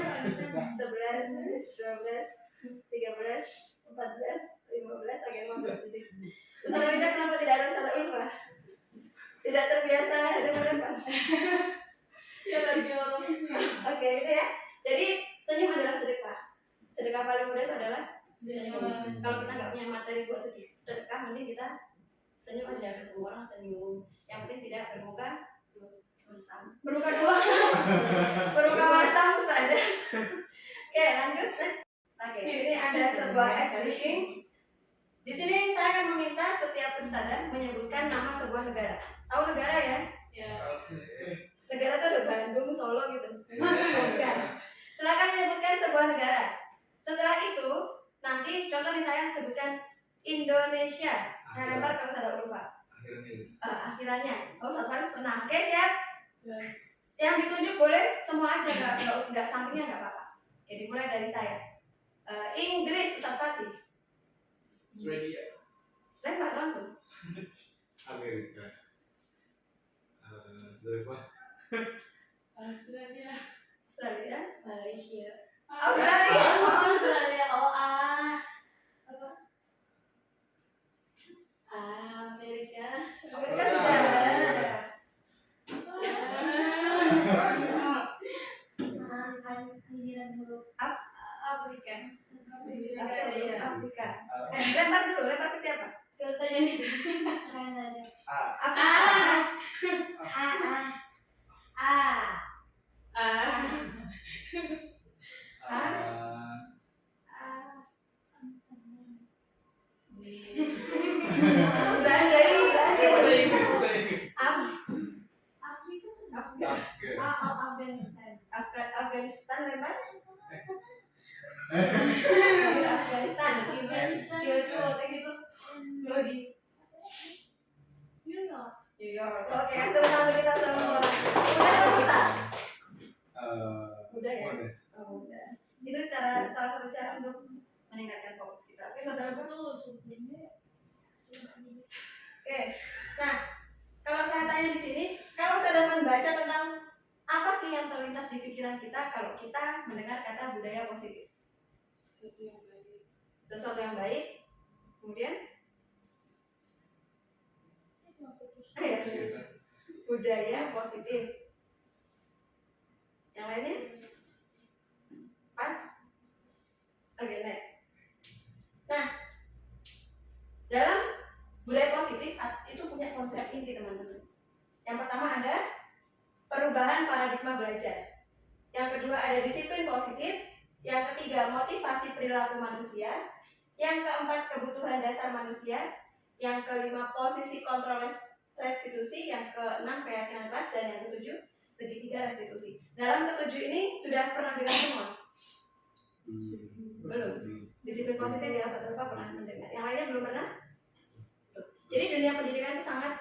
13, 14, 15, oke 15 detik. Ustazah Winda kenapa tidak ada Ustazah Ulfa? Tidak terbiasa hadapan-hadapan. Ya lagi orang. Oke, itu ya. Jadi senyum adalah sedekah. Sedekah paling mudah itu adalah senyum. Kalau kita nggak punya materi buat sedekah, mending kita senyum aja, ketemu orang senyum. Yang penting tidak bermuka mesam. Bermuka dua. Bermuka mesam saja. Oke, lanjut. Oke, ini ada sebuah ice breaking. Di sini saya akan meminta setiap ustazah menyebutkan nama sebuah negara. Tahu negara ya? Ya. Negara itu ada Bandung, Solo gitu. Bukan. Silakan menyebutkan sebuah negara. Setelah itu, nanti contoh nih saya sebutkan Indonesia. Saya lempar ke Ustazah Ulfa. Akhirannya. Oh, Ustazah Faris pernah. Oke, siap? Yang ditunjuk boleh semua aja, nggak sampingnya nggak apa-apa. Oke, dimulai dari saya. Inggris, Ustaz Fatih. Swedia. Lempar langsung. Amerika. Sudah Australia. Australia. Malaysia. Australia. Australia. Apa? Amerika. Amerika sudah. Afrika. Afrika. Lempar dulu, lempar ke siapa? Ke Australia. Kanada. Afghanistan lempar. Afghanistan. Iya. Oke, kasih tepuk tangan kita semua. Udah atau susah? Udah ya? Oh, udah. Itu salah satu cara untuk meningkatkan fokus kita. Oke, saudara. Oke. Nah, kalau saya tanya di sini, kalau saya dapat membaca tentang apa sih yang terlintas di pikiran kita kalau kita mendengar kata budaya positif? Sesuatu yang baik. Kemudian budaya positif. Yang lainnya? Pas? Oke, next. Nah, dalam budaya positif itu punya konsep inti, teman-teman. Yang pertama ada perubahan paradigma belajar. Yang kedua ada disiplin positif. Yang ketiga motivasi perilaku manusia. Yang keempat kebutuhan dasar manusia. Yang kelima posisi kontrol restitusi. Yang keenam keyakinan kelas. Dan yang ketujuh segitiga restitusi. Dalam ketujuh ini sudah pernah dengar semua? Belum. Disiplin positif yang satu pernah mendengar, yang lainnya belum pernah. Tuh. Jadi dunia pendidikan itu sangat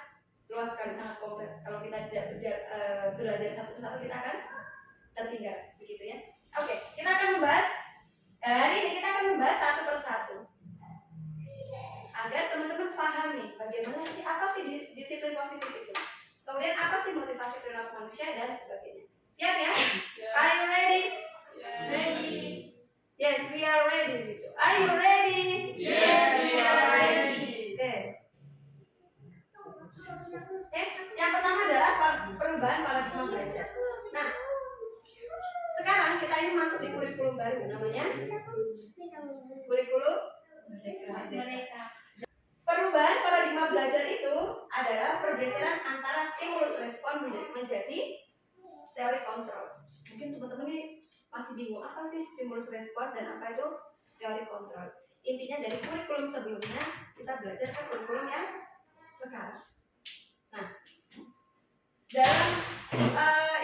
luas sekali, sangat kompleks. Kalau kita tidak belajar satu persatu, kita akan tertinggal, begitu ya. Oke, kita akan membahas hari ini kita akan membahas satu persatu agar teman-teman pahami bagaimana sih, apa sih disiplin positif itu, kemudian apa sih motivasi perilaku manusia dan sebagainya. Siap ya? Are you ready? Ready. Yes, we are ready. Gitu. Are you ready? Yes, we are ready. Oke. Yang pertama adalah perubahan paradigma belajar. Nah, sekarang kita ini masuk di kurikulum baru, namanya kurikulum Mereka. Perubahan paradigma belajar itu adalah pergeseran antara stimulus respon menjadi teori kontrol. Mungkin teman-teman ini masih bingung apa sih stimulus respon dan apa itu teori kontrol. Intinya dari kurikulum sebelumnya kita belajar ke kurikulum yang sekarang. Nah, dalam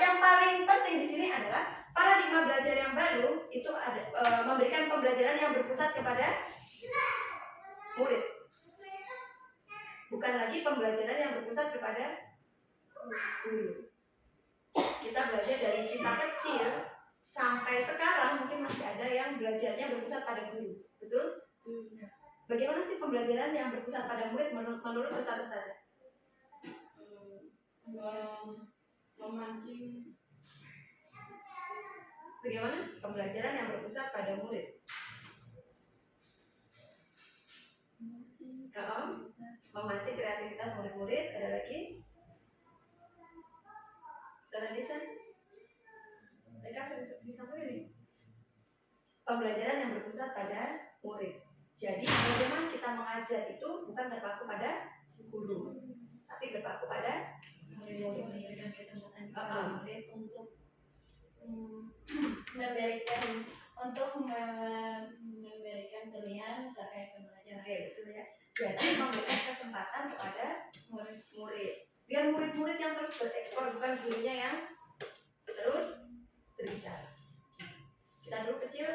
yang paling penting di sini adalah paradigma belajar yang baru itu ada memberikan pembelajaran yang berpusat kepada murid, bukan lagi pembelajaran yang berpusat kepada guru. Kita belajar dari kita kecil sampai sekarang mungkin masih ada yang belajarnya berpusat pada guru, betul? Bagaimana sih pembelajaran yang berpusat pada murid menurut Ustaz saja? Memancing. Bagaimana pembelajaran yang berpusat pada murid? Memancing kreativitas murid-murid. Ada lagi? Ustaz Anissa? Mereka disampaikan ini. Pembelajaran yang berpusat pada murid. Jadi bagaimana kita mengajar itu bukan terpaku pada guru, tapi berpaku pada murid. Memberikan kesempatan kepada murid untuk memberikan pilihan terkait pembelajaran. Oke, betul ya. Jadi memberikan kesempatan kepada murid. Biar murid-murid yang terus bereksplor, bukan gurunya yang terus berbicara. Kita dulu kecil,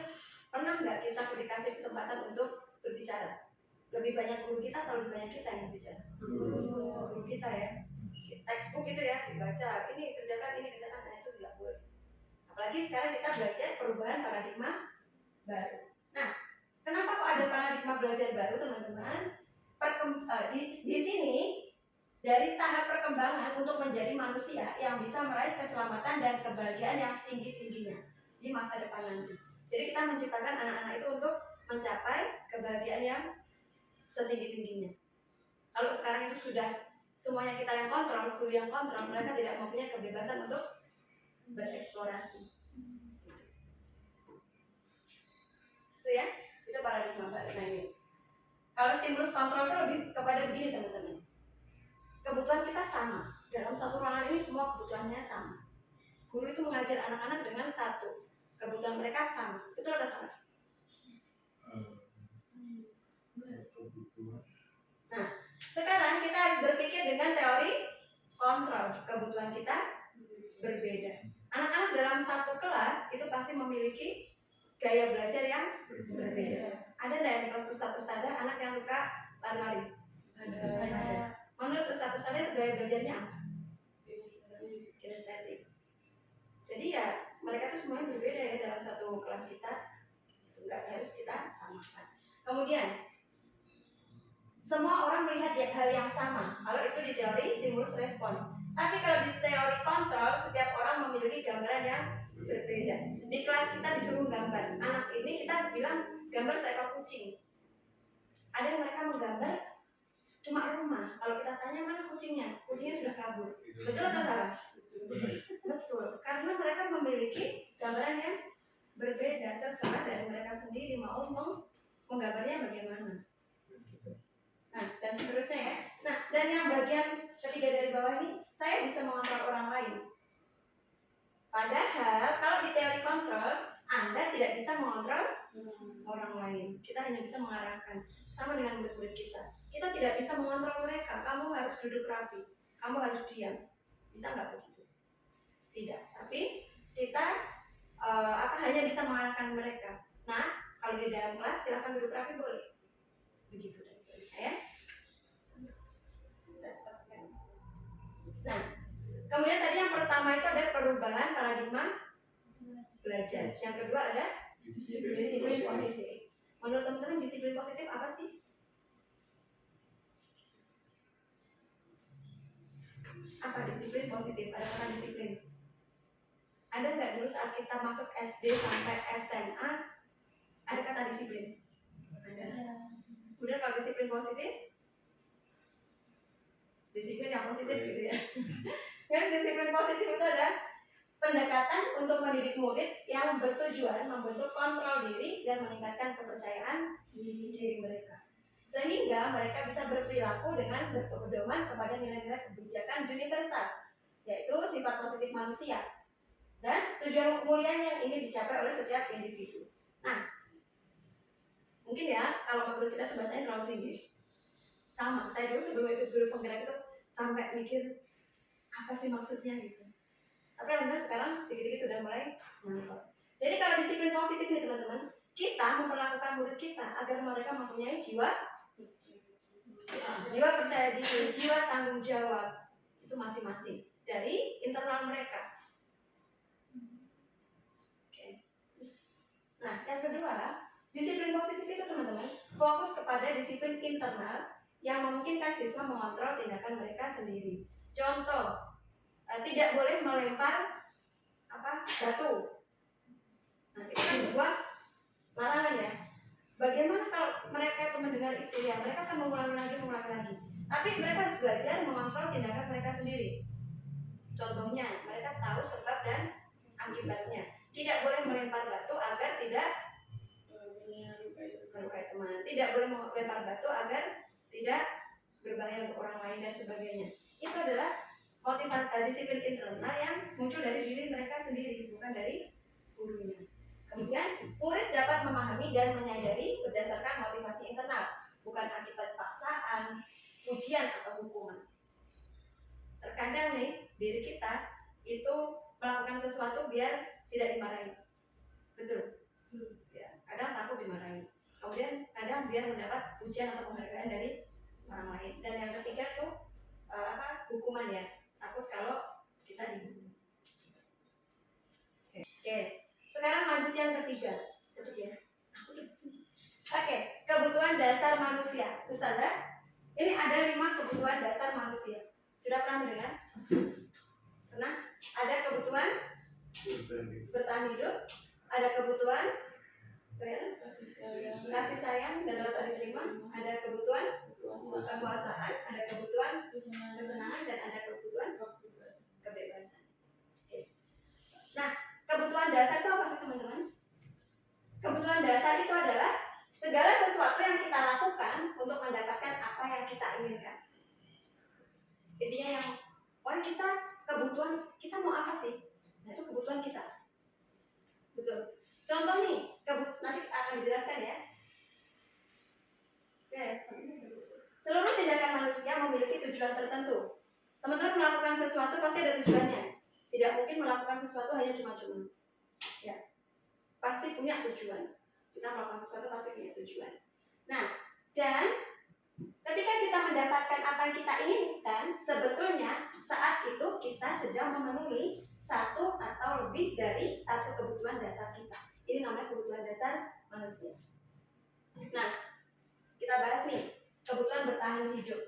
pernah nggak kita dikasih kesempatan untuk berbicara? Lebih banyak guru kita atau lebih banyak kita yang berbicara? Guru kita ya. Textbook itu ya, dibaca, ini kerjakan, nah itu tidak boleh. Apalagi sekarang kita belajar perubahan paradigma baru. Nah, kenapa kok ada paradigma belajar baru, teman-teman? Di sini dari tahap perkembangan untuk menjadi manusia yang bisa meraih keselamatan dan kebahagiaan yang setinggi-tingginya di masa depan nanti. Jadi kita menciptakan anak-anak itu untuk mencapai kebahagiaan yang setinggi-tingginya. Kalau sekarang itu sudah semuanya kita yang kontrol, guru yang kontrol, mereka tidak mempunyai kebebasan untuk bereksplorasi. Itu ya, itu paradigma baru. Nah ini, kalau stimulus kontrol itu lebih kepada begini teman-teman. Kebutuhan kita sama. Dalam satu ruangan ini semua kebutuhannya sama. Guru itu mengajar anak-anak dengan satu. Kebutuhan mereka sama. Betul atau salah? Nah, sekarang kita harus berpikir dengan teori kontrol. Kebutuhan kita berbeda. Anak-anak dalam satu kelas itu pasti memiliki gaya belajar yang berbeda. Ada nggak yang di kelas ustadz-ustadzah anak yang suka lari-lari? Ada. Menurut ustadz-ustadzah itu gaya belajarnya apa? Kinestetik. Jadi ya mereka itu semuanya berbeda ya dalam satu kelas kita. Itu nggak harus kita samakan. Kemudian semua orang melihat hal yang sama. Kalau itu di teori stimulus respon. Tapi kalau di teori kontrol, setiap orang memiliki gambaran yang berbeda. Di kelas kita disuruh gambar. Anak ini kita bilang gambar seekor kucing. Ada yang mereka menggambar cuma rumah. Kalau kita tanya mana kucingnya, kucingnya sudah kabur. Betul atau salah? Betul. Karena mereka memiliki gambaran yang berbeda. Terserah dari mereka sendiri mau menggambarnya bagaimana. Nah, dan seterusnya ya. Nah, dan yang bagian ketiga dari bawah ini, saya bisa mengontrol orang lain. Padahal kalau di teori kontrol, Anda tidak bisa mengontrol orang lain. Kita hanya bisa mengarahkan. Sama dengan murid-murid kita. Kita tidak bisa mengontrol mereka. Kamu harus duduk rapi. Kamu harus diam. Bisa nggak begitu? Tidak. Tapi kita hanya bisa mengarahkan mereka. Nah, kalau di dalam kelas silahkan duduk rapi boleh. Begitu dan seterusnya ya. Nah, kemudian tadi yang pertama itu ada perubahan paradigma belajar. Yang kedua ada disiplin positif. Menurut teman-teman disiplin positif apa sih? Apa disiplin positif? Ada kata disiplin. Ada nggak dulu saat kita masuk SD sampai SMA ada kata disiplin? Ada. Kemudian kalau disiplin positif, disiplin yang positif gitu ya. Yang disiplin positif itu adalah pendekatan untuk mendidik murid yang bertujuan membentuk kontrol diri dan meningkatkan kepercayaan diri mereka, sehingga mereka bisa berperilaku dengan berpedoman kepada nilai-nilai kebijakan universal, yaitu sifat positif manusia dan tujuan kemuliaan yang ingin dicapai oleh setiap individu. Nah, mungkin ya kalau menurut kita itu bahasanya terlalu tinggi. Sama, saya dulu sebelum ikut guru penggerak itu sampai mikir apa sih maksudnya gitu. Tapi alhamdulillah sekarang dikit-dikit sudah mulai nangkep. Jadi kalau disiplin positif nih teman-teman, kita memperlakukan murid kita agar mereka mempunyai jiwa percaya diri, jiwa tanggung jawab itu masing-masing dari internal mereka. Oke. Nah, yang kedua, disiplin positif itu teman-teman fokus kepada disiplin internal yang memungkinkan siswa mengontrol tindakan mereka sendiri. Contoh, tidak boleh melempar batu. Nah, itu kan sebuah larangan ya. Bagaimana kalau mereka itu mendengar itu ya, mereka akan mengulangi lagi. Tapi mereka harus belajar mengontrol tindakan mereka sendiri. Contohnya, mereka tahu sebab dan akibatnya. Tidak boleh melempar batu agar tidak melukai teman. Tidak boleh melempar batu agar tidak berbahaya untuk orang lain dan sebagainya. Itu adalah motivasi disiplin internal yang muncul dari diri mereka sendiri, bukan dari gurunya. Kemudian murid dapat memahami dan menyadari berdasarkan motivasi internal, bukan akibat paksaan, pujian atau hukuman. Terkadang nih diri kita itu melakukan sesuatu biar tidak dimarahi, betul? Ya, kadang takut dimarahi. Kemudian kadang biar mendapat pujian atau penghargaan dari orang lain. Dan yang ketiga tuh hukuman ya. Takut kalau kita dihukum. Oke, sekarang lanjut yang ketiga. Cepet ya. Oke, kebutuhan dasar manusia. Ustazah, ini ada 5 kebutuhan dasar manusia. Sudah pernah mendengar? Pernah? Ada kebutuhan bertahan hidup, ada kebutuhan kasih sayang dan rasa diterima, ada kebutuhan kekuasaan, ada kebutuhan kesenangan, dan ada kebutuhan kebebasan. Nah, kebutuhan dasar itu apa sih teman-teman? Kebutuhan dasar itu adalah segala sesuatu yang kita lakukan untuk mendapatkan apa yang kita inginkan. Intinya yang kita kebutuhan kita mau apa sih? Nah, itu kebutuhan kita. Betul. Contoh nih, nanti akan dijelaskan ya. Oke. Seluruh tindakan manusia memiliki tujuan tertentu. Teman-teman melakukan sesuatu pasti ada tujuannya. Tidak mungkin melakukan sesuatu hanya cuma-cuma. Ya, pasti punya tujuan. Kita melakukan sesuatu pasti punya tujuan. Nah, dan ketika kita mendapatkan apa yang kita inginkan, sebetulnya saat itu kita sedang memenuhi satu atau lebih dari satu kebutuhan dasar kita. Ini namanya kebutuhan dasar manusia. Nah, kita bahas nih kebutuhan bertahan hidup.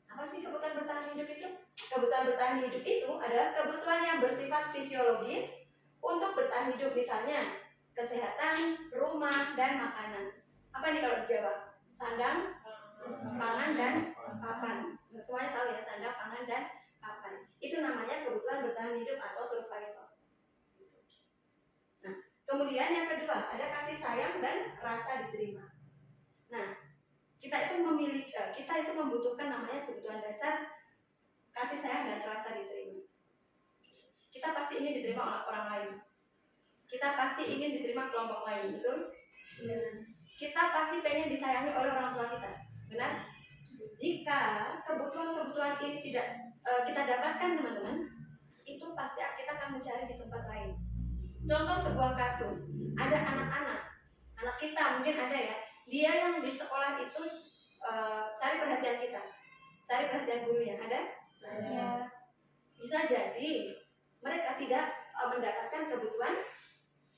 Apa sih kebutuhan bertahan hidup itu? Kebutuhan bertahan hidup itu adalah kebutuhan yang bersifat fisiologis untuk bertahan hidup, misalnya kesehatan, rumah, dan makanan. Apa nih kalau di Jawa? Sandang, pangan, dan papan. Semuanya tahu ya, sandang, pangan, dan papan. Itu namanya kebutuhan bertahan hidup atau survival. Nah, kemudian yang kedua ada kasih sayang dan rasa diterima. Nah, kita itu membutuhkan namanya kebutuhan dasar kasih sayang dan rasa diterima. Kita pasti ingin diterima oleh orang lain. Kita pasti ingin diterima kelompok lain, betul? Kita pasti pengen disayangi oleh orang tua kita, benar? Jika kebutuhan-kebutuhan ini tidak kita dapatkan teman-teman, itu pasti kita akan mencari di tempat lain. Contoh sebuah kasus, ada anak kita mungkin ada ya, dia yang di sekolah itu cari perhatian kita, cari perhatian gurunya, ada? Ada. Bisa jadi mereka tidak mendapatkan kebutuhan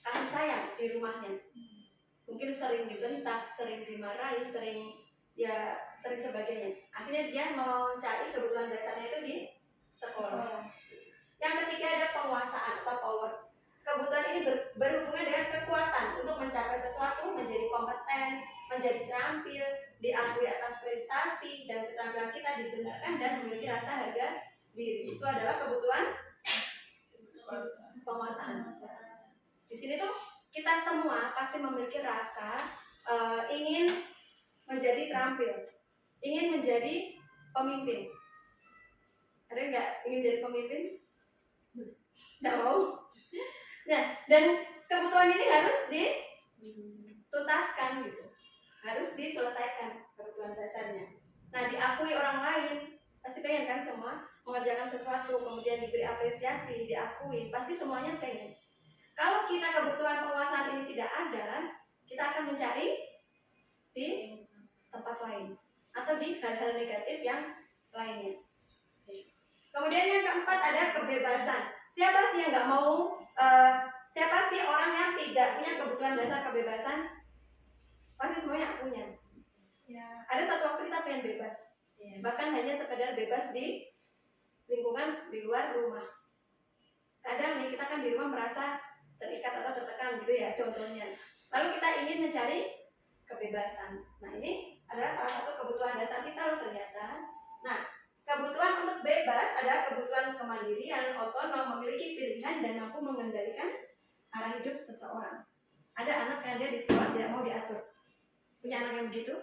kasih sayang di rumahnya, mungkin sering dibentak, sering dimarahi, sering sebagainya. Akhirnya dia mau cari kebutuhan dasarnya itu di sekolah. Yang ketiga ada penguasaan atau power. Kebutuhan ini berhubungan dengan kekuatan untuk mencapai sesuatu, menjadi kompeten, menjadi terampil, diakui atas prestasi dan keterampilan kita, dibenarkan dan memiliki rasa harga diri. Itu adalah kebutuhan penguasaan. Di sini tuh kita semua pasti memiliki rasa ingin menjadi terampil, ingin menjadi pemimpin. Ada nggak ingin jadi pemimpin? Nggak mau. Nah, dan kebutuhan ini harus dituntaskan gitu, harus diselesaikan kebutuhan dasarnya. Nah, diakui orang lain, pasti pengen kan semua mengerjakan sesuatu, kemudian diberi apresiasi, diakui, pasti semuanya pengen. Kalau kita kebutuhan penguasaan ini tidak ada, kita akan mencari di tempat lain atau di hal-hal negatif yang lainnya. Kemudian yang keempat ada kebebasan. Siapa sih yang nggak mau? Siapa sih orang yang tidak punya kebutuhan dasar kebebasan? Pasti semuanya punya. Ya. Ada satu waktu kita pengen bebas, bahkan hanya sekedar bebas di lingkungan di luar rumah. Kadang nih kita kan di rumah merasa terikat atau tertekan gitu ya contohnya. Lalu kita ingin mencari kebebasan. Nah ini adalah salah satu kebutuhan dasar kita loh ternyata. Nah kebutuhan untuk bebas adalah kebutuhan kemandirian, otonom, memiliki pilihan dan mampu mengendalikan arah hidup seseorang. Ada anak yang dia di sekolah tidak mau diatur. Punya anak yang begitu?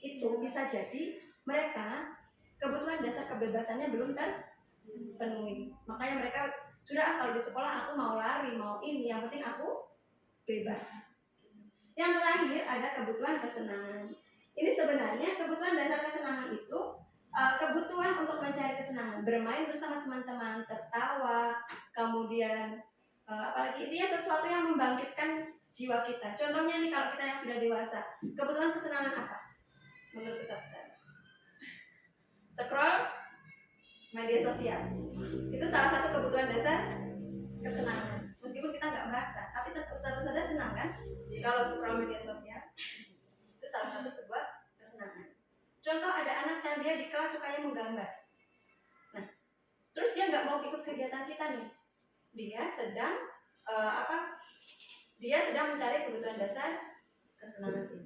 Itu bisa jadi mereka kebutuhan dasar kebebasannya belum terpenuhi. Makanya mereka sudah kalau di sekolah aku mau lari, mau ini, yang penting aku bebas. Yang terakhir ada kebutuhan kesenangan. Ini sebenarnya kebutuhan dasar kesenangan itu kebutuhan untuk mencari kesenangan, bermain bersama teman-teman, tertawa, kemudian apalagi itu ya sesuatu yang membangkitkan jiwa kita. Contohnya nih kalau kita yang sudah dewasa, kebutuhan kesenangan apa? Menurut Ustaz? Scroll media sosial. Itu salah satu kebutuhan dasar kesenangan. Meskipun kita nggak merasa, tapi Ustaz saja senang kan? Kalau scroll media sosial, itu salah satu sebuah kesenangan. Contoh ada anak yang dia di kelas sukanya menggambar. Nah, terus dia nggak mau ikut kegiatan kita nih. Dia sedang Dia sedang mencari kebutuhan dasar kesenangan itu.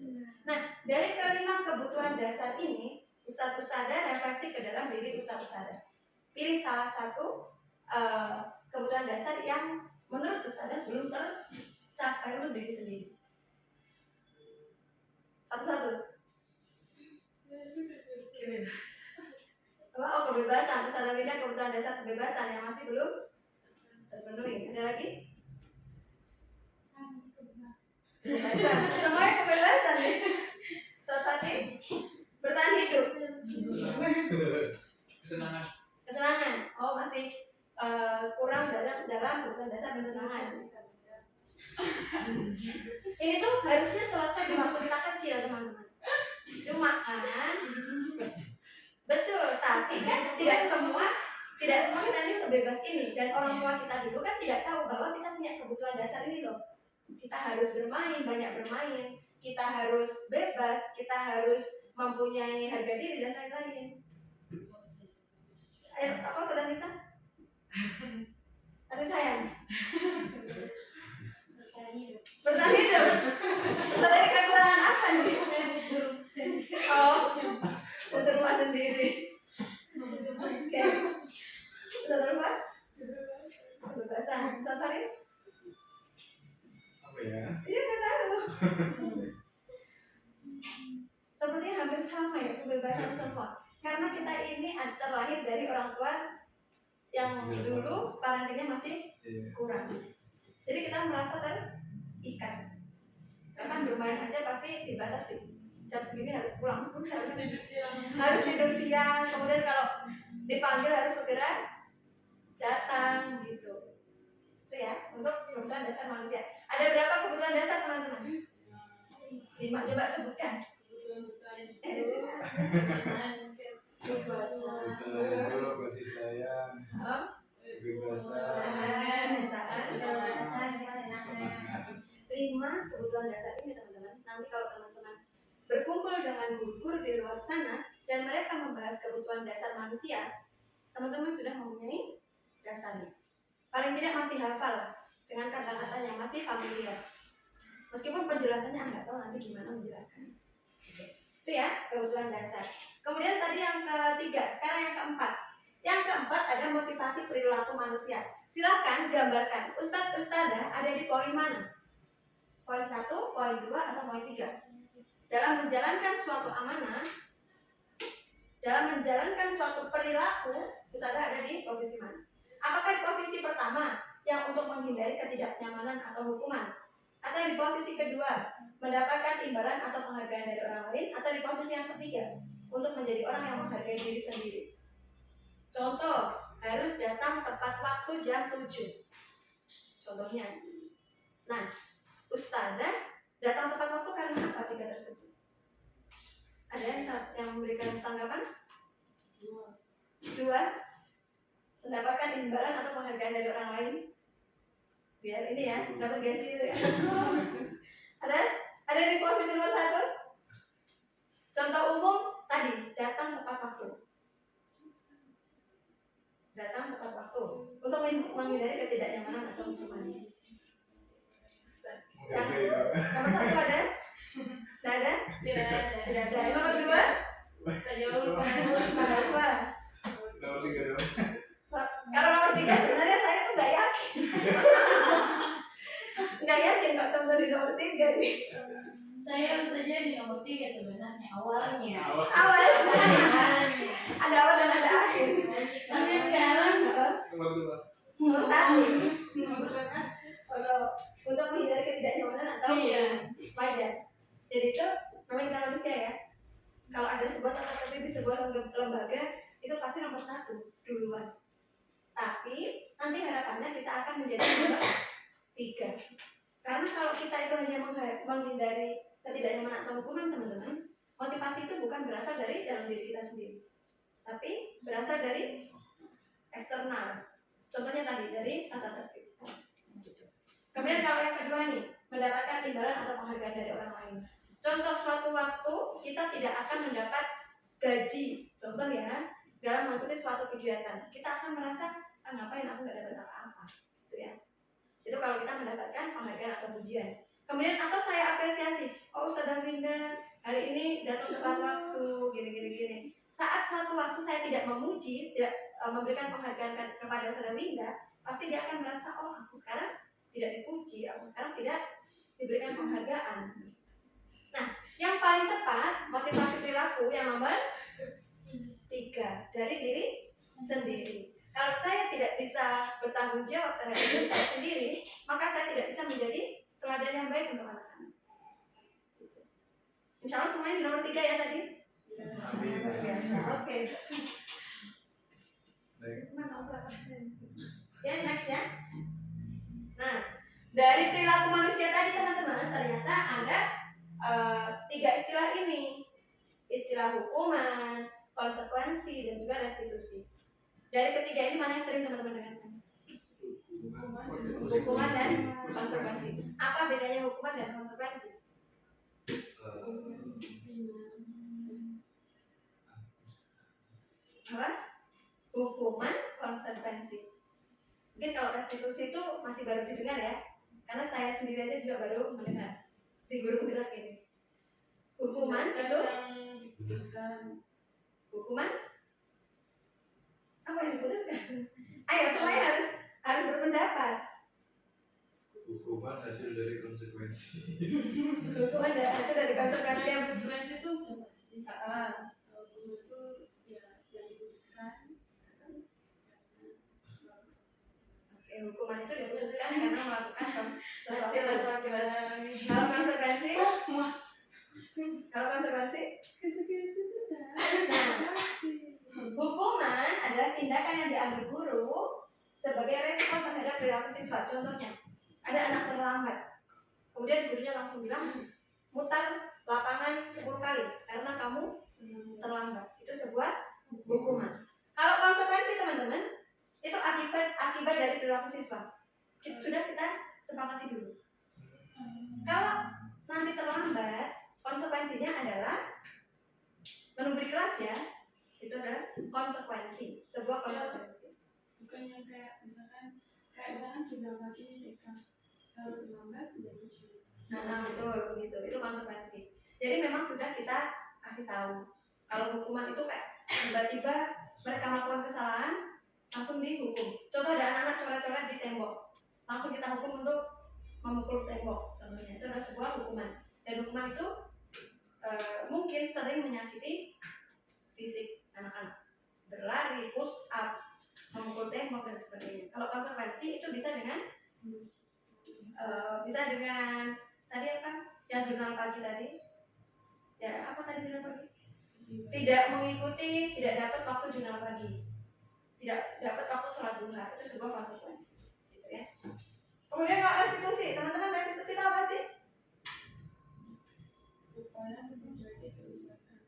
Nah, dari kelima kebutuhan dasar ini, Ustazah refleksi ke dalam diri Ustazah. Pilih salah satu kebutuhan dasar yang menurut Ustazah belum tercapai untuk diri sendiri. Satu-satu. Oh, kebebasan. Ustazah Winda kebutuhan dasar kebebasan yang masih belum terpenuhi. Ada lagi? Semuanya kebebasan nih. Satu bertahan hidup. Kesenangan. Oh, masih kurang dalam kebutuhan dasar kesenangan. Ini tuh harusnya selesai di waktu kita kecil, teman-teman. Cuma kan betul, tapi kan tidak semua kita ini sebebas ini, dan orang tua kita dulu kan tidak tahu bahwa kita punya kebutuhan dasar ini loh. Kita harus bermain, banyak bermain, kita harus bebas, kita harus mempunyai harga diri dan lain-lain. Ayo, apa sudah bisa? Kasih sayang. Bertahan hidup. Tadi kekurangan apa nih? Oh, untuk rumah sendiri. Oke. Bisa rumah? Kebebasan. Safari? Apa ya? Iya, nggak tahu. Sepertinya hampir sama ya, kebebasan semua. Karena kita ini terlahir dari orang tua yang dulu parentingnya masih kurang. Jadi kita merasa terikat. Bahkan bermain aja pasti dibatasi. Jam segini harus pulang, harus tidur siang. Kemudian kalau dipanggil harus segera datang gitu. Itu ya untuk kebutuhan dasar manusia. Ada berapa kebutuhan dasar teman-teman? 5. Coba sebutkan. Itu kasih sayang, Oh, kebebasan, kesenangan. 5 kebutuhan dasar ini teman-teman. Nanti kalau teman-teman berkumpul dengan guru-guru di luar sana dan mereka membahas kebutuhan dasar manusia, teman-teman sudah mempunyai dasarnya. Paling tidak masih hafal lah dengan kata-kata yang masih familiar. Meskipun penjelasannya nggak tahu nanti gimana menjelaskannya. Itu ya kebutuhan dasar. Kemudian tadi yang ketiga, sekarang yang keempat. Yang keempat ada motivasi perilaku manusia. Silakan gambarkan. Ustadz Ustadzah ada di poin mana? Poin 1, poin 2, atau poin 3? Dalam menjalankan suatu amanah, dalam menjalankan suatu perilaku, Ustadzah ada di posisi mana? Apakah di posisi pertama yang untuk menghindari ketidaknyamanan atau hukuman? Atau di posisi kedua mendapatkan imbalan atau penghargaan dari orang lain? Atau di posisi yang ketiga untuk menjadi orang yang menghargai diri sendiri? Contoh, harus datang tepat waktu jam 7. Contohnya. Nah, Ustazah datang tepat waktu karena apa 3 tersebut? Ada yang memberikan tanggapan? 2. Mendapatkan imbalan atau penghargaan dari orang lain? Biar ini ya, dapat gaji itu ya. Ada di posisi nomor 1? Contoh umum tadi, datang tepat waktu. Datang tepat waktu untuk menghindari ketidaknyamanan atau hukuman. Nomor 1 ada? Tidak ada? Tidak ada. Nomor 2? Nomor 2. Kalau nomor 3 sebenarnya saya tuh nggak yakin. Nggak yakin kalau teman di nomor 3 nih. Saya harus saja di nomor 3 sebenarnya awalnya. Ada awal dan ada akhir. Tapi sekarang Nomor 1. Kalau untuk menghindari ketidaknyamanan atau wajar. Jadi itu namanya kita manusia ya. Kalau ada sebuah tata tertib di sebuah lembaga itu pasti nomor 1 duluan. Tapi nanti harapannya kita akan menjadi nomor 3. Karena kalau kita itu hanya menghindari ketidaknyamanan atau hukuman teman-teman, motivasi itu bukan berasal dari dalam diri kita sendiri, tapi berasal dari eksternal. Contohnya tadi dari tata tertib. Kemudian kalau yang kedua nih, mendapatkan imbalan atau penghargaan dari orang lain. Contoh suatu waktu kita tidak akan mendapat gaji. Contoh ya, dalam mengikuti suatu kegiatan, kita akan merasa ngapain aku nggak dapat apa-apa, gitu ya. Itu kalau kita mendapatkan penghargaan atau pujian. Kemudian atau saya apresiasi, oh Ustazah Winda hari ini datang tepat waktu, gini. Saat suatu waktu saya tidak memuji, tidak memberikan penghargaan kepada Ustazah Winda, pasti dia akan merasa, oh aku sekarang tidak dipuji, aku sekarang tidak diberikan penghargaan. Nah, yang paling tepat motivasi perilaku yang nomor 3 dari diri sendiri. Kalau saya tidak bisa bertanggung jawab terhadap diri saya sendiri, maka saya tidak bisa menjadi teladan yang baik untuk anak-anak. Insya Allah semuanya di nomor 3 ya tadi. Oke. Ya next ya. Nah, dari perilaku manusia tadi teman-teman ternyata ada 3 istilah ini. Istilah hukuman, konsekuensi, dan juga restitusi. Dari ketiga ini mana yang sering teman-teman dengarkan? Hukuman dan konsekuensi. Apa bedanya hukuman dan konsekuensi? Apa? Hukuman, konsekuensi. Mungkin kalau restitusi itu masih baru didengar ya, karena saya sendiri aja juga baru mendengar di guru penggerak ini. Hukuman itu hukuman apa yang diputuskan? Ayo semuanya harus berpendapat. Hukuman hasil dari konsekuensi. Hukuman hasil dari konsekuensi yang konsekuensi itu udah pasti. Hukum itu ya yang diputuskan. Oke, hukuman itu diputuskan karena melakukan sesuatu. Hasil atau gimana? Kalau konsekuensi? Kalau konsekuensi? Konsekuensi itu udah. Hukuman adalah tindakan yang diambil guru sebagai respon terhadap perilaku siswa. Contohnya, ada anak terlambat. Kemudian gurunya langsung bilang mutar lapangan 10 kali karena kamu terlambat. Itu sebuah hukuman. Kalau konsekuensi teman-teman itu akibat dari perilaku siswa. Sudah kita sepakati dulu. Kalau nanti terlambat, konsekuensinya adalah menunggu di kelas ya. Itu adalah konsekuensi, sebuah konsekuensi. Bukan yang kayak misalkan jurnal pagi ini TK kalau terlambat tidak lucu. Nah, betul begitu. Itu konsekuensi. Jadi memang sudah kita kasih tahu. Kalau hukuman itu kayak tiba-tiba mereka melakukan kesalahan langsung dihukum. Contoh ada anak-anak coret-coret di tembok, langsung kita hukum untuk memukul tembok. Contohnya itu adalah sebuah hukuman. Dan hukuman itu mungkin sering menyakiti fisik anak-anak, berlari, push up, memukul tembok dan sebagainya. Kalau konsekuensi itu bisa dengan tadi apa? Yang jurnal pagi tadi. Ya, apa tadi jurnal pagi? Tidak mengikuti, tidak dapat waktu jurnal pagi. Tidak dapat waktu sholat duha. Itu sebuah konsekuensi. Gitu ya. Kemudian kalau restitusi, teman-teman restitusi itu apa sih? Upaya memperbaiki kerusakan.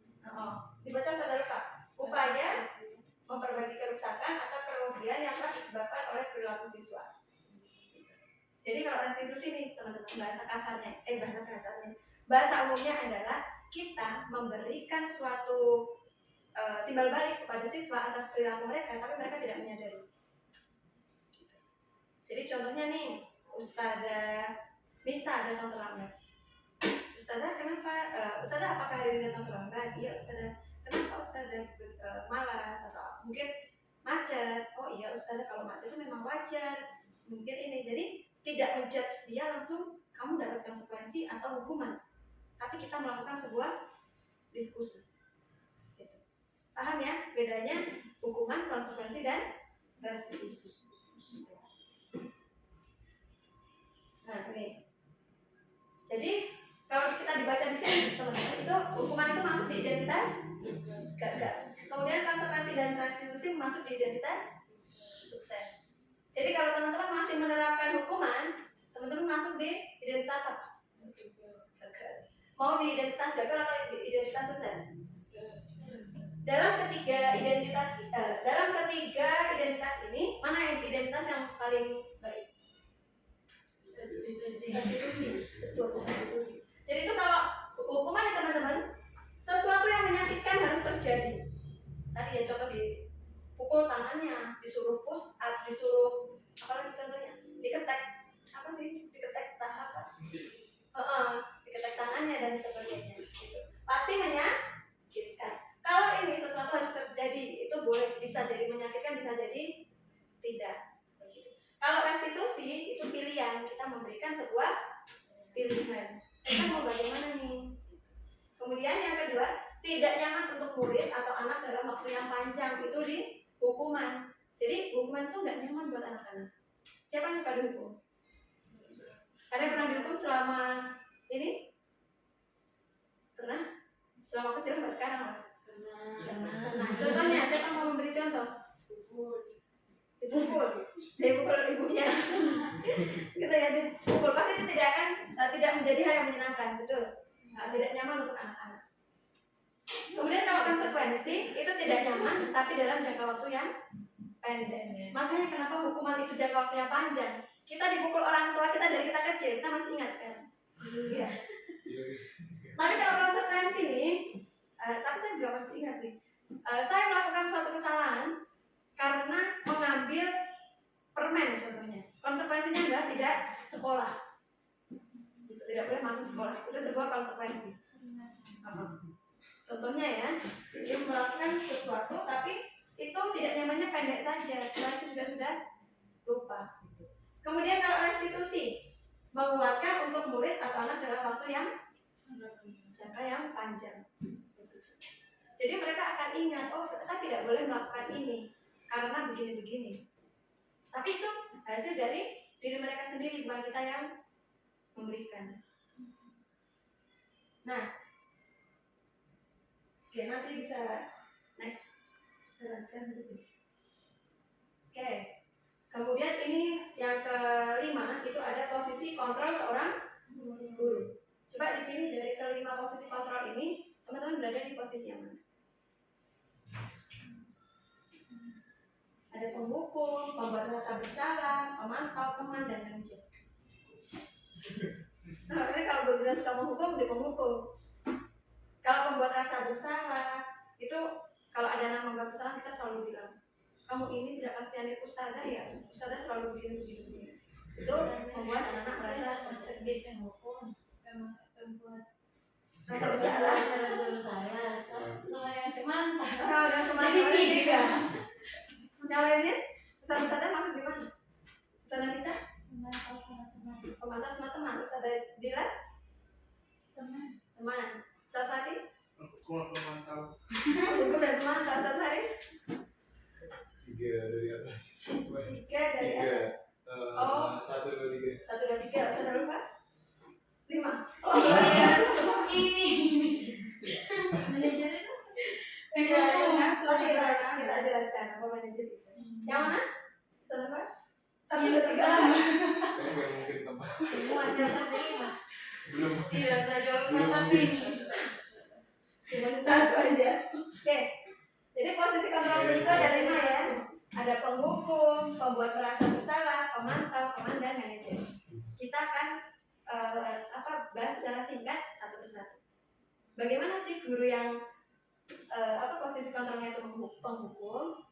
Dibaca saudara Pak. Upaya memperbaiki kerusakan atau kerugian yang telah disebabkan oleh perilaku siswa. Jadi kalau restitusi nih teman-teman, bahasa umumnya adalah kita memberikan suatu timbal balik kepada siswa atas perilaku mereka, tapi mereka tidak menyadari. Jadi contohnya nih, Ustazah Nisa datang terlambat. Ustazah kenapa? Ustazah apakah hari ini datang terlambat? Iya Ustazah. Kenapa Ustazah malas atau mungkin macet? Oh iya Ustazah, kalau macet itu memang wajar. Mungkin ini. Jadi tidak menjudge dia langsung kamu dapat konsekuensi atau hukuman, tapi kita melakukan sebuah diskusi. Gitu. Paham ya bedanya hukuman, konsekuensi dan restitusi. Nah ini. Jadi kalau kita dibaca di sini teman-teman, itu hukuman itu masuk di identitas gagal. Kemudian konsekuensi dan restitusi masuk di identitas sukses. Jadi kalau teman-teman masih menerapkan hukuman, teman-teman masuk di identitas apa? Gagal. Mau di identitas gagal atau di identitas sukses? Dalam ketiga identitas ini, mana identitas yang paling baik? Restitusi. Betul, restitusi. Jadi itu kalau hukuman ya teman-teman, sesuatu yang menyakitkan harus terjadi. Tadi ya contoh dipukul tangannya, disuruh push up, disuruh apa lagi contohnya? Diketek apa sih? Diketek apa? Diketek tangannya dan sebagainya. Gitu. Pasti menyakitkan. Kalau ini sesuatu harus terjadi, itu boleh bisa jadi menyakitkan, bisa jadi tidak. Begitu. Kalau restitusi itu pilihan, kita memberikan sebuah pilihan. Kita mau bagaimana nih? Kemudian yang kedua, tidak nyaman untuk murid atau anak dalam waktu yang panjang, itu di hukuman. Jadi hukuman itu nggak nyaman buat anak-anak. Siapa yang suka dihukum? Ada pernah dihukum selama ini? Pernah? Selama kecil sampai sekarang lah. Pernah. Contohnya, siapa mau memberi contoh? Dipukul ibunya. Kita ya dipukul, pasti itu tidak menjadi hal yang menyenangkan, betul? Tidak nyaman untuk anak-anak. Kemudian kalau konsekuensi itu tidak nyaman, tapi dalam jangka waktu yang pendek. Makanya kenapa hukuman itu jangka waktunya panjang? Kita dipukul orang tua kita dari kita kecil, kita masih ingat kan? Iya. Tapi kalau konsekuensi nih, tapi saya juga masih ingat sih. Saya melakukan suatu kesalahan karena mengambil permen contohnya. Konsekuensinya adalah tidak sekolah. Tidak boleh masuk sekolah. Itu sebuah konsekuensi. Contohnya ya, dia melakukan sesuatu tapi itu tidak nyamannya pendek saja, setelah itu juga sudah lupa. Kemudian kalau restitusi, menguatkan untuk murid atau anak dalam waktu yang jangka yang panjang. Jadi mereka akan ingat, oh kita tidak boleh melakukan ini karena begini-begini. Tapi itu hasil dari diri mereka sendiri, bukan kita yang memberikan. Nah, oke, nanti bisa next. Oke. Kemudian ini yang kelima itu ada posisi kontrol seorang kelima posisi kontrol ini, teman-teman berada di posisi yang mana? Ada penghukum, pembuat rasa bersalah, pemantau, teman, dan manajer. Nah, makanya kalau guru bilang suka menghukum, dia penghukum. Kalau pembuat rasa bersalah, itu kalau ada nama nggak bersalah kita selalu bilang, kamu ini tidak kasihani ustazah ya, ustazah selalu begini. Itu membuat anak-anak merasa masuk di penghukum, pembuat rasa bersalah. bersalah, sama yang mantap. Kalau udah kemarin Jadi tiga. Yang lainnya, ustazah masuk di mana? Ustazah Nisa? Memantau sama teman. Pemantau sama teman. Ustazah Dila? Teman. Ustazah Fatih? Kurang pemantau. Hukum dan pemantau. Ustazah Farid? 3 dari atas. 3 dari atas. 1, 2, 3. 1, 2, 3. Ustazah lupa? 5. Oh iya, ini. Manajer itu Oke, kita jelaskan apa manajer itu. Yang mana? Ustazah apa? 1, 2, 3. Kayaknya nggak mungkin teman. semua siasat terima. Belum. Tidak saya jawab sapi. Cuma satu aja. Oke. Jadi posisi kontrol itu ada 5 ya. Ada penghukum, pembuat merasa bersalah, pemantau, teman, dan manajer. Kita akan bahas secara singkat satu persatu. Bagaimana sih guru yang posisi kontrolnya itu penghukum?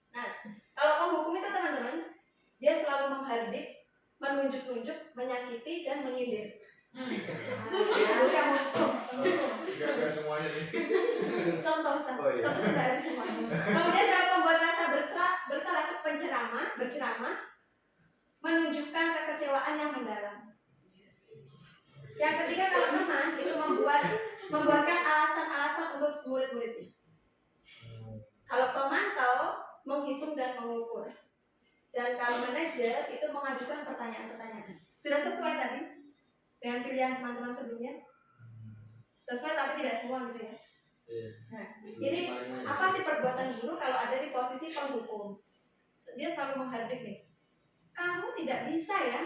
Nah, kalau penghukum itu teman-teman, dia selalu menghardik, menunjuk-nunjuk, menyakiti, dan menyindir. Bukan menghukum. Nggak semuanya nih. Contoh Oh, iya. contoh tidak ada semuanya. Kemudian kalau pembuat rasa bersalah itu berceramah, menunjukkan kekecewaan yang mendalam. Yang ketiga kalau teman itu membuatkan alasan-alasan untuk murid-muridnya. Kalau pemantau menghitung dan mengukur. Dan kalau manajer itu mengajukan pertanyaan-pertanyaan. Sudah sesuai tadi dengan pilihan teman-teman sebelumnya? Sesuai tapi tidak semua gitu ya. Nah, ini apa sih perbuatan guru kalau ada di posisi penghukum? Dia selalu menghardik nih. Kamu tidak bisa ya.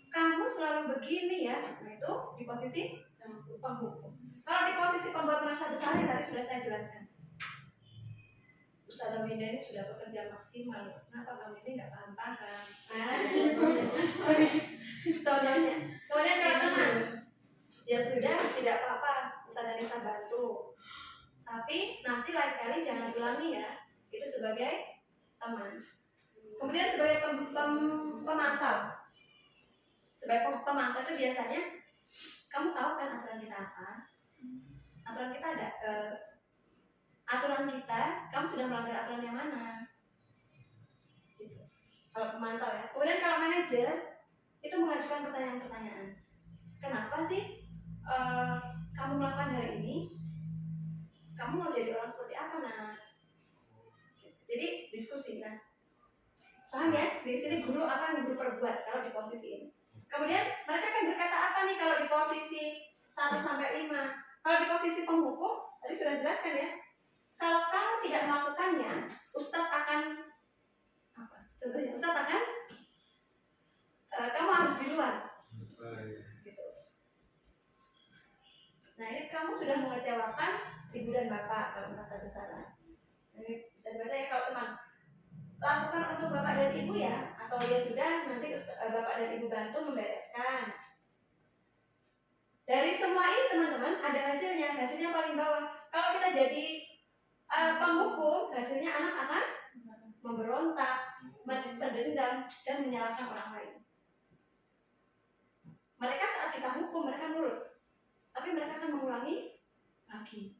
Kamu selalu begini ya. Nah, itu di posisi penghukum. Kalau di posisi pembuat merasa bersalah yang tadi sudah saya jelaskan. Ustazah Winda ini sudah bekerja maksimal. Kenapa kamu ini nggak paham-paham? Contohnya. Kemudian kalau teman, ya sudah tidak apa-apa. Ustazah Nisa bantu. Tapi nanti lain kali jangan ulangi ya. Itu sebagai teman. Kemudian sebagai pemantau. Sebagai pemantau itu biasanya kamu tahu kan aturan kita apa? Aturan kita ada. Aturan kita, kamu sudah melanggar aturan yang mana? Gitu. Kalau pemantau ya. Kemudian kalau manajer itu mengajukan pertanyaan-pertanyaan. Kenapa sih kamu melakukan hari ini? Kamu mau jadi orang seperti apa nah? Jadi diskusi kan. Paham ya? Di sini guru apa yang guru perbuat kalau di posisi ini. Kemudian mereka akan berkata apa nih kalau di posisi 1 sampai 5? Kalau di posisi penghukum, tadi sudah jelaskan ya. Kalau kamu tidak melakukannya, Ustadz akan apa? Contohnya, Ustadz akan kamu harus di luar. Gitu. Nah ini kamu sudah mengecewakan ibu dan bapak kalau merasa bersalah. Ini bisa dibaca ya kalau teman. Lakukan untuk bapak dan ibu ya, atau ya sudah nanti bapak dan ibu bantu membereskan. Dari semua ini teman-teman ada hasilnya paling bawah. Kalau kita jadi penghukum, hasilnya anak akan memberontak, mendendam, dan menyalahkan orang lain. Mereka saat kita hukum, mereka nurut, tapi mereka akan mengulangi lagi.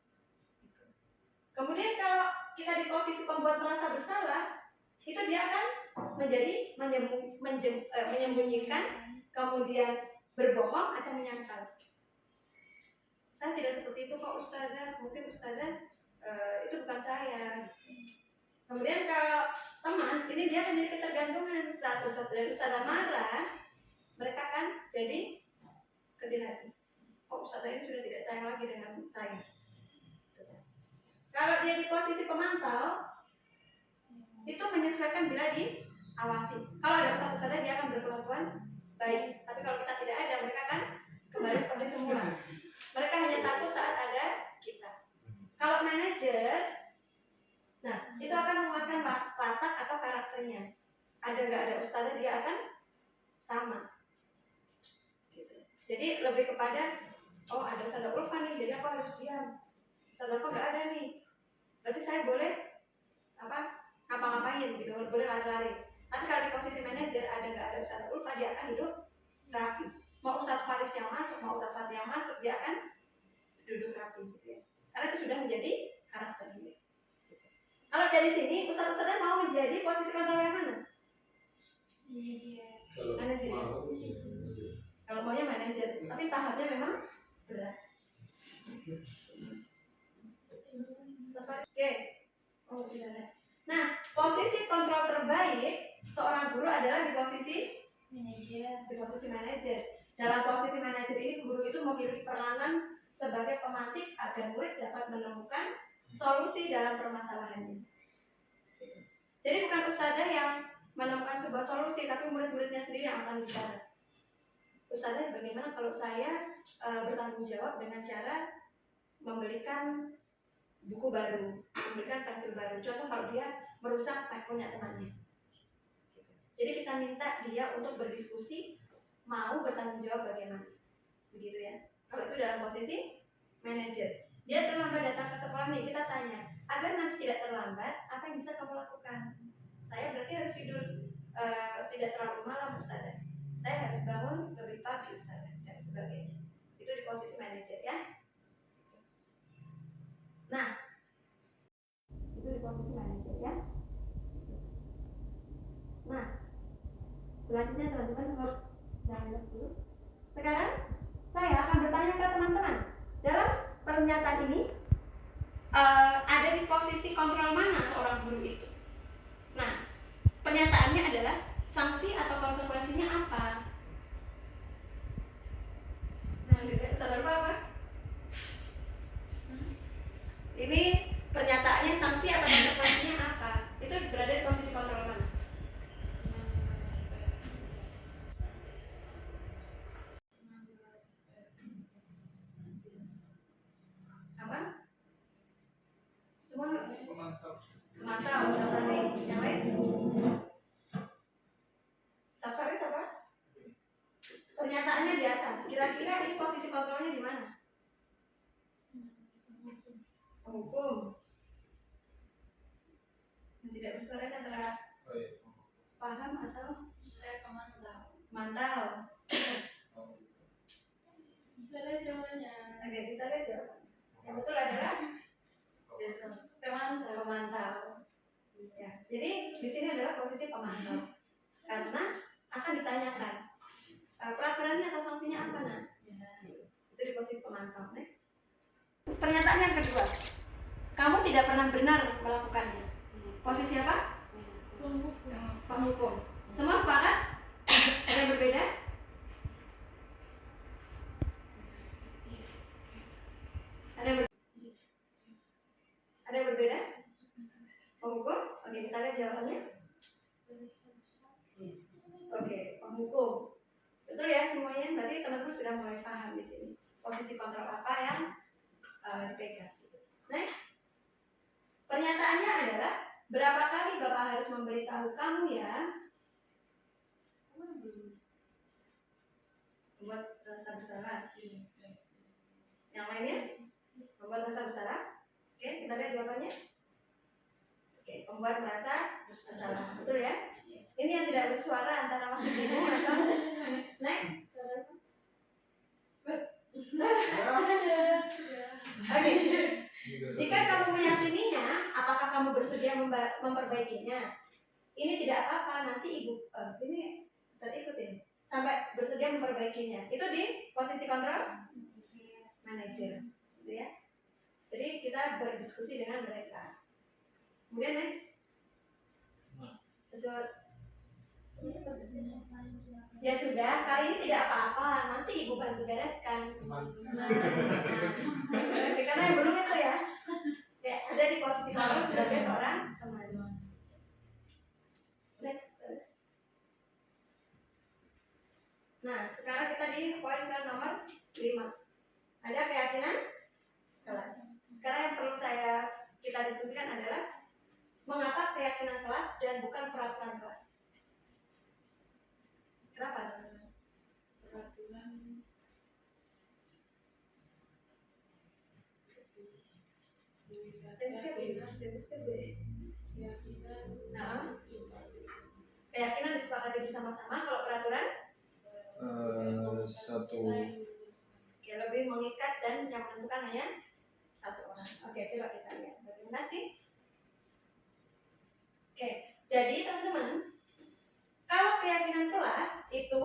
Kemudian kalau kita di posisi pembuat merasa bersalah, itu dia akan menjadi menyembunyikan, kemudian berbohong atau menyangkal. Saya tidak seperti itu kok Ustazah, mungkin Ustazah itu bukan saya. Kemudian kalau teman, ini dia akan jadi ketergantungan. Saat Ustaz dan Ustazah marah, mereka akan jadi kecil hati. Oh Ustazah ini sudah tidak sayang lagi dengan saya. Kalau dia di posisi pemantau, itu menyesuaikan bila diawasi. Kalau ada Ustazah dia akan berkelakuan baik. Tapi kalau kita tidak ada, mereka akan kembali seperti semula. Jadi lebih kepada oh ada Ustazah Ulfa nih, jadi aku harus diam. Ustazah Ulfa nggak ada nih, berarti saya boleh ngapa-ngapain gitu, boleh lari-lari. Tapi kalau di posisi manajer nggak ada Ustazah Ulfa, dia akan duduk rapi. Mau Ustaz Faris yang masuk, mau Ustaz Fatih yang masuk, dia akan duduk rapi gitu ya. Karena itu sudah menjadi karakter dia. Kalau dari sini Ustaz-Ustaznya mau menjadi posisi kontrol yang mana? Kalau Manajer. mau ya manajer. Kalau maunya manajer, tapi tahapnya memang berat. Oke. Oh, tidak ada. Nah, posisi kontrol terbaik seorang guru adalah di posisi manajer. Dalam posisi manajer ini guru itu memiliki peranan sebagai pemantik agar murid dapat menemukan solusi dalam permasalahannya. Jadi bukan ustazah yang menemukan sebuah solusi, tapi murid-muridnya sendiri yang akan bicara. Ustazah, bagaimana kalau saya bertanggung jawab dengan cara membelikan buku baru, memberikan pensil baru. Contoh kalau dia merusak punya temannya. Jadi kita minta dia untuk berdiskusi, mau bertanggung jawab bagaimana. Begitu ya. Kalau itu dalam posisi manajer. Dia terlambat datang ke sekolah nih, kita tanya, agar nanti tidak terlambat, apa yang bisa kamu lakukan? Saya berarti harus tidur tidak terlalu malam, Ustazah. Saya harus bangun lebih pagi, Ustazah, dan sebagainya. Itu di posisi manajer ya. Nah, itu di posisi manajer ya. Nah, selanjutnya teman-teman jangan dulu. Sekarang saya akan bertanya ke teman-teman. Dalam pernyataan ini ada di posisi kontrol mana seorang guru itu? Nah, pernyataannya adalah sanksi atau konsekuensinya apa? Nah, sadar apa? Ini pernyataannya sanksi atau konsekuensinya apa? Itu berada di posisi kontrol mana? Apa? Semua Pemantau. mantap, Safari. Yang lain? Safari apa? Pernyataannya di atas. Kira-kira ini posisi kontrolnya di mana? Hukum. Yang tidak bersuara antara Oh iya. paham atau mantau. Ada jawabannya. Oke, kita lihat jawabannya. Yang betul adalah pemantau. Ya, jadi di sini adalah posisi pemantau. Karena akan ditanyakan peraturannya atau sanksinya apa, nah? Itu di posisi pemantau. Next. Pernyataan yang kedua, kamu tidak pernah benar melakukannya. Posisi apa? Penghukum. Semua sepakat? Ada yang berbeda? Ada yang berbeda? Penghukum? Oke, kita lihat jawabannya. Oke, penghukum. Betul ya semuanya? Berarti teman-teman sudah mulai paham di sini. Posisi kontrol apa yang dipegang. Next. Pernyataannya adalah berapa kali Bapak harus memberitahu kamu ya? Membuat rasa bersalah. Yang lainnya? Membuat rasa bersalah. Oke, kita lihat jawabannya. Oke, membuat merasa bersalah. Betul ya? Ini yang tidak bersuara antara masih bingung atau next. Oke. Jika kamu meyakininya, apakah kamu bersedia memperbaikinya? Ini tidak apa-apa, nanti ibu ini terikut ini sampai bersedia memperbaikinya. Itu di posisi kontrol manajer, gitu ya. Jadi kita berdiskusi dengan mereka. Kemudian next. Ya sudah, kali ini tidak apa-apa, nanti ibu bantu bereskan. Karena yang belum itu ya, ada di posisi kontrol sebagai seorang teman. Next. Nah, sekarang kita di poin nomor 5. Ada keyakinan kelas. Sekarang yang perlu kita diskusikan adalah mengapa keyakinan kelas dan bukan peraturan kelas. Kenapa? Peraturan Nah, keyakinan disepakati bersama-sama. Kalau peraturan Satu. lebih mengikat dan yang menentukan hanya satu orang. Oke, coba kita lihat. Terima kasih. Oke, jadi teman-teman, kalau keyakinan kelas itu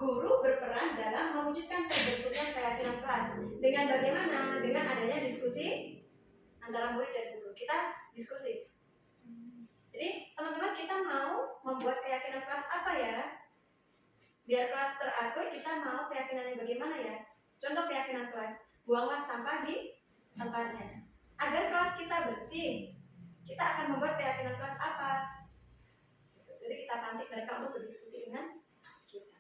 guru berperan dalam mewujudkan terbentuknya keyakinan kelas. Dengan bagaimana? Dengan adanya diskusi antara murid dan guru. Kita diskusi. Jadi teman-teman, kita mau membuat keyakinan kelas apa ya? Biar kelas teratur, kita mau keyakinannya bagaimana ya? Contoh keyakinan kelas, buanglah sampah di tempatnya. Agar kelas kita bersih, kita akan membuat keyakinan kelas apa? Jadi kita pantik mereka untuk berdiskusi dengan kita.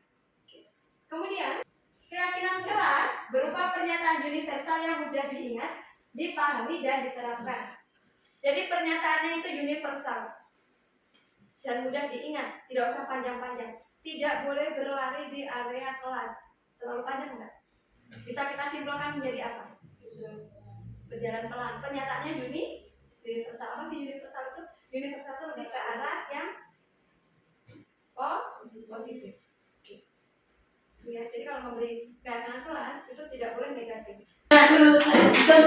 Kemudian, keyakinan kelas berupa pernyataan universal yang mudah diingat, dipahami, dan diterapkan. Jadi pernyataannya itu universal dan mudah diingat, tidak usah panjang-panjang. Tidak boleh berlari di area kelas. Terlalu panjang enggak? Bisa kita simpulkan menjadi apa? Berjalan pelan. Pernyataannya universal. Apa sih universal itu? Universal itu lebih ke arah yang positif. Ya, jadi kalau memberi keyakinan kelas itu tidak boleh negatif. Nah,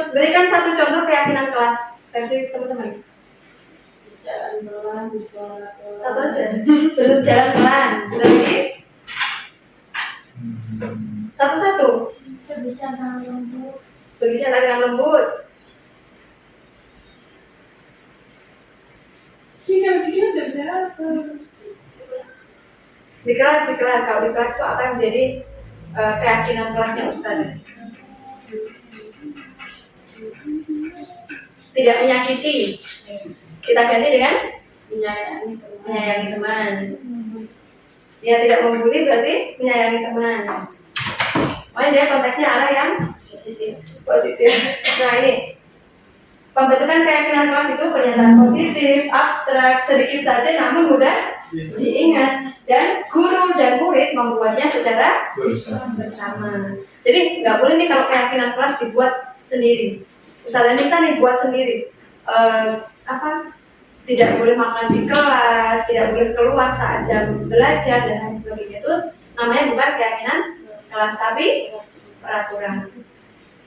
berikan satu contoh keyakinan kelas versi teman-teman. Jalan pelan, bersuara pelan. Satu aja. Berjalan pelan. Berarti satu-satu. Berbicara lembut. Berbicara dengan lembut. Ini kalau di sini udah berjalan terus. Di kelas. Kalau di kelas itu apa yang menjadi keyakinan kelasnya Ustaz? Tidak menyakiti. Kita ganti dengan menyayangi teman. Dia tidak membuli berarti menyayangi teman. Makanya dia konteksnya arah yang positif. Nah ini pembentukan keyakinan kelas itu pernyataan positif, abstrak, sedikit saja namun mudah diingat, dan guru dan murid membuatnya secara bersama. Jadi nggak boleh nih kalau keyakinan kelas dibuat sendiri. Ustazah Nita nih buat sendiri. Tidak boleh makan di kelas, tidak boleh keluar saat jam belajar dan lain sebagainya. Itu namanya bukan keyakinan kelas tapi peraturan.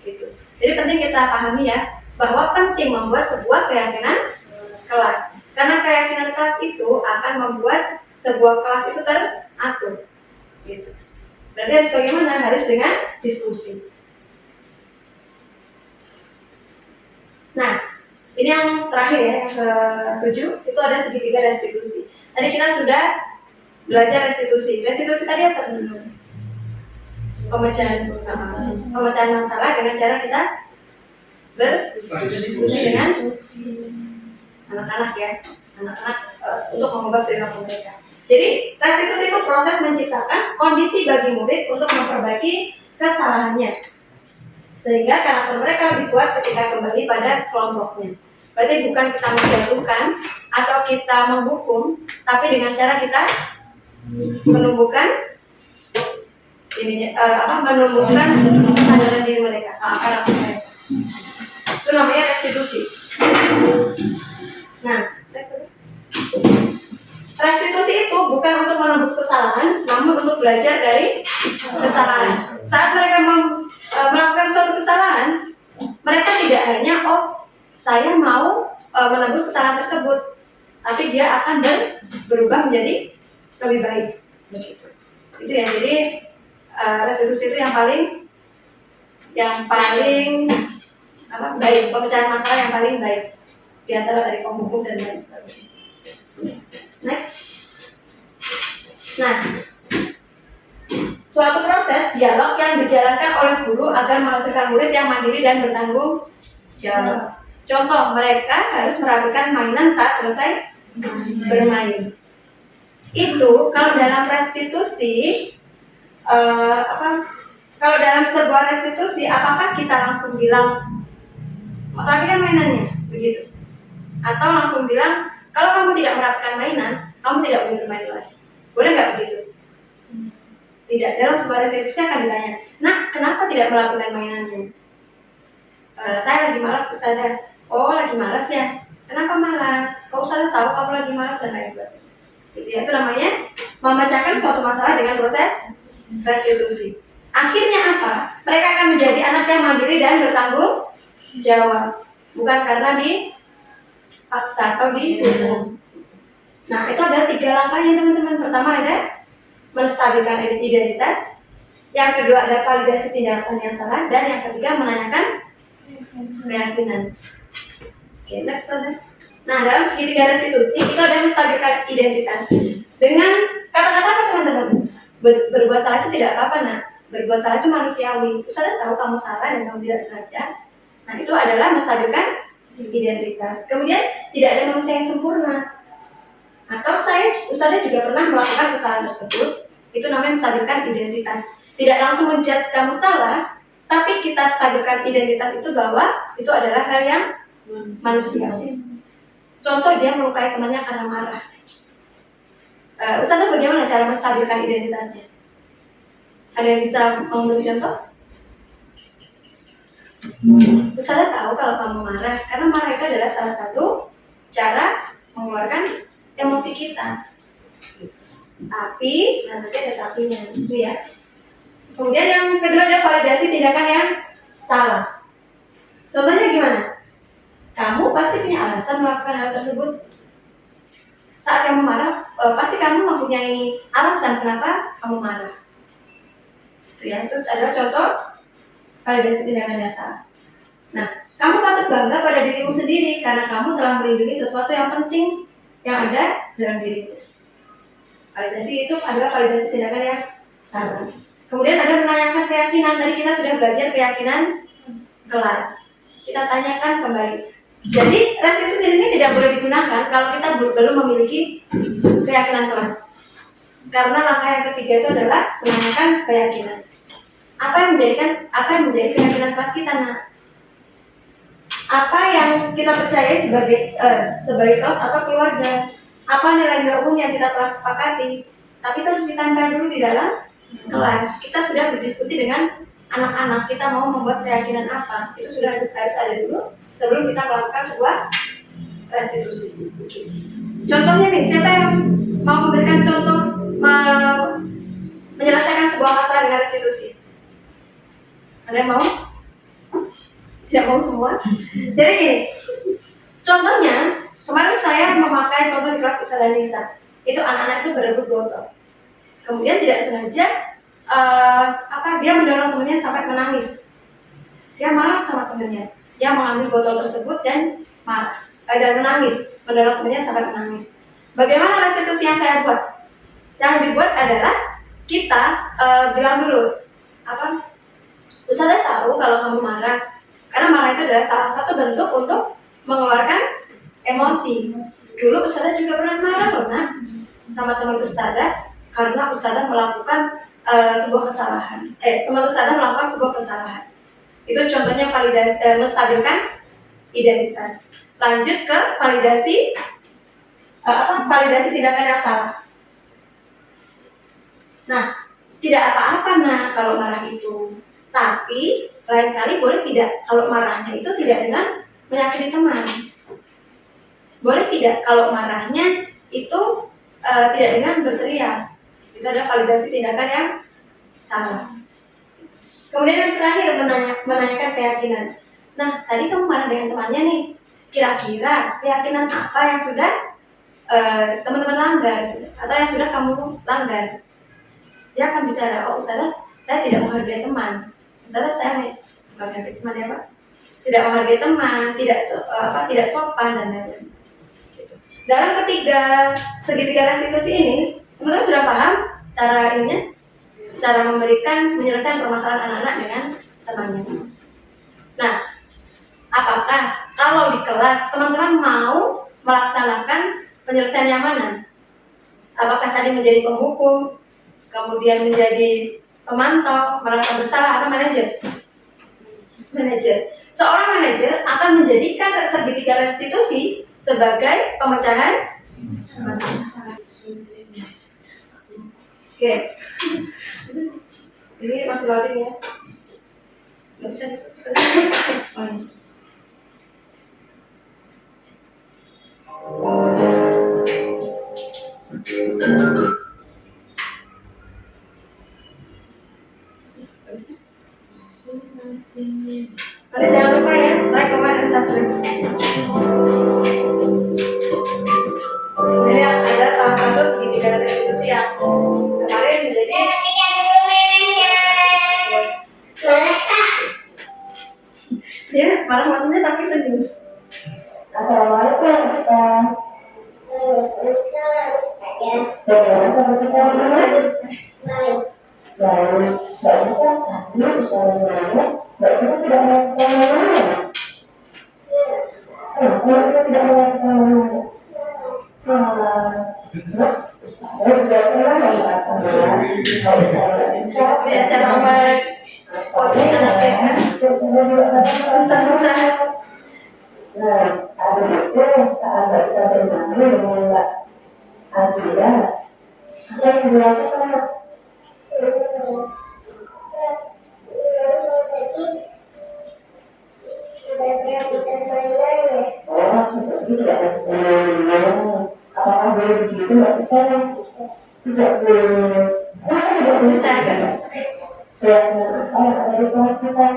Gitu. Jadi penting kita pahami ya bahwa penting membuat sebuah keyakinan kelas. Karena keyakinan kelas itu akan membuat sebuah kelas itu teratur. Gitu. Berarti harus bagaimana? Harus dengan diskusi. Nah, ini yang terakhir ya, yang ke-7 itu ada segitiga restitusi. Tadi kita sudah belajar restitusi. Restitusi tadi apa teman-teman? Pemecahan masalah dengan cara kita berdiskusi dengan anak-anak ya, untuk mengubah perilaku mereka. Jadi restitusi itu proses menciptakan kondisi bagi murid untuk memperbaiki kesalahannya, sehingga karakter mereka lebih kuat ketika kembali pada kelompoknya. Berarti bukan kita menjatuhkan atau kita menghukum, tapi dengan cara kita menumbuhkan menumbuhkan kesadaran diri mereka, karakter mereka. Itu namanya restitusi. Nah, restitusi itu bukan untuk menembus kesalahan, namun untuk belajar dari kesalahan. Saat mereka melakukan suatu kesalahan, mereka tidak hanya saya mau menembus kesalahan tersebut, tapi dia akan berubah menjadi lebih baik. Begitu. Itu ya. Jadi restitusi itu yang paling baik, pemecahan masalah yang paling baik di antara dari penghukum dan lain sebagainya. Next. Nah, suatu proses dialog yang dijalankan oleh guru agar menghasilkan murid yang mandiri dan bertanggung jawab. Contoh, mereka harus merapikan mainan saat selesai bermain. Itu kalau dalam restitusi, kalau dalam sebuah restitusi, apakah kita langsung bilang rapikan mainannya, begitu? Atau langsung bilang, kalau kamu tidak merapikan mainan, kamu tidak boleh bermain lagi. Boleh nggak begitu? Tidak. Dalam sebuah restitusi akan ditanya, nah kenapa tidak merapikan mainannya? Saya lagi malas Ustazah. Oh lagi malas ya? Kenapa malas? Kok Ustazah tahu kamu lagi malas dan lain sebagainya. Gitu ya, itu namanya memecahkan suatu masalah dengan proses restitusi. Akhirnya apa? Mereka akan menjadi anak yang mandiri dan bertanggung jawab, bukan karena dipaksa atau dihukum. Nah, itu ada 3 langkahnya teman-teman. Pertama ada menstabilkan identitas, yang kedua ada validasi tindakan yang salah, dan yang ketiga menanyakan keyakinan. Oke, next aja. Nah, dalam segitiga restitusi itu ada menstabilkan identitas. Dengan kata-kata apa teman-teman? Berbuat salah itu tidak apa-apa, nah. Berbuat salah itu manusiawi. Ustazah tahu kamu salah dan kamu tidak sengaja. Nah, itu adalah menstabilkan identitas. Kemudian tidak ada manusia yang sempurna. Atau Ustazah juga pernah melakukan kesalahan tersebut. Itu namanya menstabilkan identitas. Tidak langsung menjudge kamu salah, tapi kita stabilkan identitas itu bahwa itu adalah hal yang manusiawi. Contoh, dia melukai temannya karena marah. Ustazah bagaimana cara menstabilkan identitasnya? Ada yang bisa memberi contoh? Ustazah tahu kalau kamu marah, karena marah itu adalah salah satu cara mengeluarkan emosi kita. Tapi, nanti ada tapinya, itu ya. Kemudian yang kedua ada validasi tindakan yang salah. Contohnya gimana? Kamu pasti punya alasan melakukan hal tersebut. Saat kamu marah, pasti kamu mempunyai alasan kenapa kamu marah. Itu ya, itu adalah contoh validasi tindakan yang salah. Nah, kamu patut bangga pada dirimu sendiri karena kamu telah melindungi sesuatu yang penting yang ada dalam dirimu. Validasi itu adalah validasi tindakan yang salah. Kemudian ada menanyakan keyakinan. Tadi kita sudah belajar keyakinan kelas. Kita tanyakan kembali. Jadi restitusi ini tidak boleh digunakan kalau kita belum memiliki keyakinan kelas. Karena langkah yang ketiga itu adalah menanyakan keyakinan. Apa yang menjadi keyakinan kelas kita, nak? Apa yang kita percaya sebagai kelas atau keluarga? Apa nilai-nilai umum yang kita telah sepakati? Tapi itu harus ditempel dulu di dalam kelas. Kita sudah berdiskusi dengan anak-anak, kita mau membuat keyakinan apa, itu sudah harus ada dulu sebelum kita melakukan sebuah restitusi. Contohnya nih, siapa yang mau memberikan contoh menyelesaikan sebuah masalah dengan restitusi? Ada yang mau? Tidak mau semua? Jadi gini, contohnya kemarin saya memakai contoh di kelas Ustazah Nisa. Itu anak-anak itu berebut botol. Kemudian tidak sengaja dia mendorong temannya sampai menangis. Dia marah sama temannya. Dia mengambil botol tersebut dan marah dan menangis, mendorong temannya sampai menangis. Bagaimana restitusi yang saya buat? Yang dibuat adalah kita bilang dulu, Ustazah tahu kalau kamu marah, karena marah itu adalah salah satu bentuk untuk mengeluarkan emosi. Dulu Ustazah juga pernah marah loh, nak, sama teman Ustazah karena Ustazah melakukan sebuah kesalahan. Teman Ustazah melakukan sebuah kesalahan. Itu contohnya validasi, menstabilkan identitas. Lanjut ke validasi tindakan yang salah. Nah, tidak apa-apa nah kalau marah itu. Tapi lain kali boleh tidak kalau marahnya itu tidak dengan menyakiti teman. Boleh tidak kalau marahnya itu tidak dengan berteriak. Itu adalah validasi tindakan yang salah. Kemudian yang terakhir menanyakan keyakinan. Nah, tadi kamu marah dengan temannya nih. Kira-kira keyakinan apa yang sudah teman-teman langgar gitu, atau yang sudah kamu langgar? Dia akan bicara, oh Ustazah, saya tidak menghargai teman. Ustazah, saya bukan menghargai teman ya Pak. Tidak menghargai teman, tidak sopan dan lain-lain. Gitu. Dalam segitiga restitusi ini, teman-teman sudah paham cara menyelesaikan permasalahan anak-anak dengan temannya. Nah, apakah kalau di kelas teman-teman mau melaksanakan penyelesaian yang mana? Apakah tadi menjadi penghukum, kemudian menjadi pemantau, merasa bersalah, atau manajer? Manajer. Seorang manajer akan menjadikan segitiga restitusi sebagai pemecahan masalah. Oke. Ini masih loading ya. Nggak bisa. Oh, ini. Oke, jangan lupa ya, like, comment, dan subscribe. Ini adalah salah satu segitiga restitusi yang kemarin menjadi ya marah-marahnya tapi serius. Assalamualaikum kita. Ya cara coaching anak TK susah-susah. Nah, habis itu saat kita bermain dengan Mbak Azia, apa yang dilakukan? Oh, seperti tidak ada. Apakah boleh begitu Mbak Isa? Tidak boleh. Kenapa tidak boleh? Saya agak Ya, ada di kelas kita.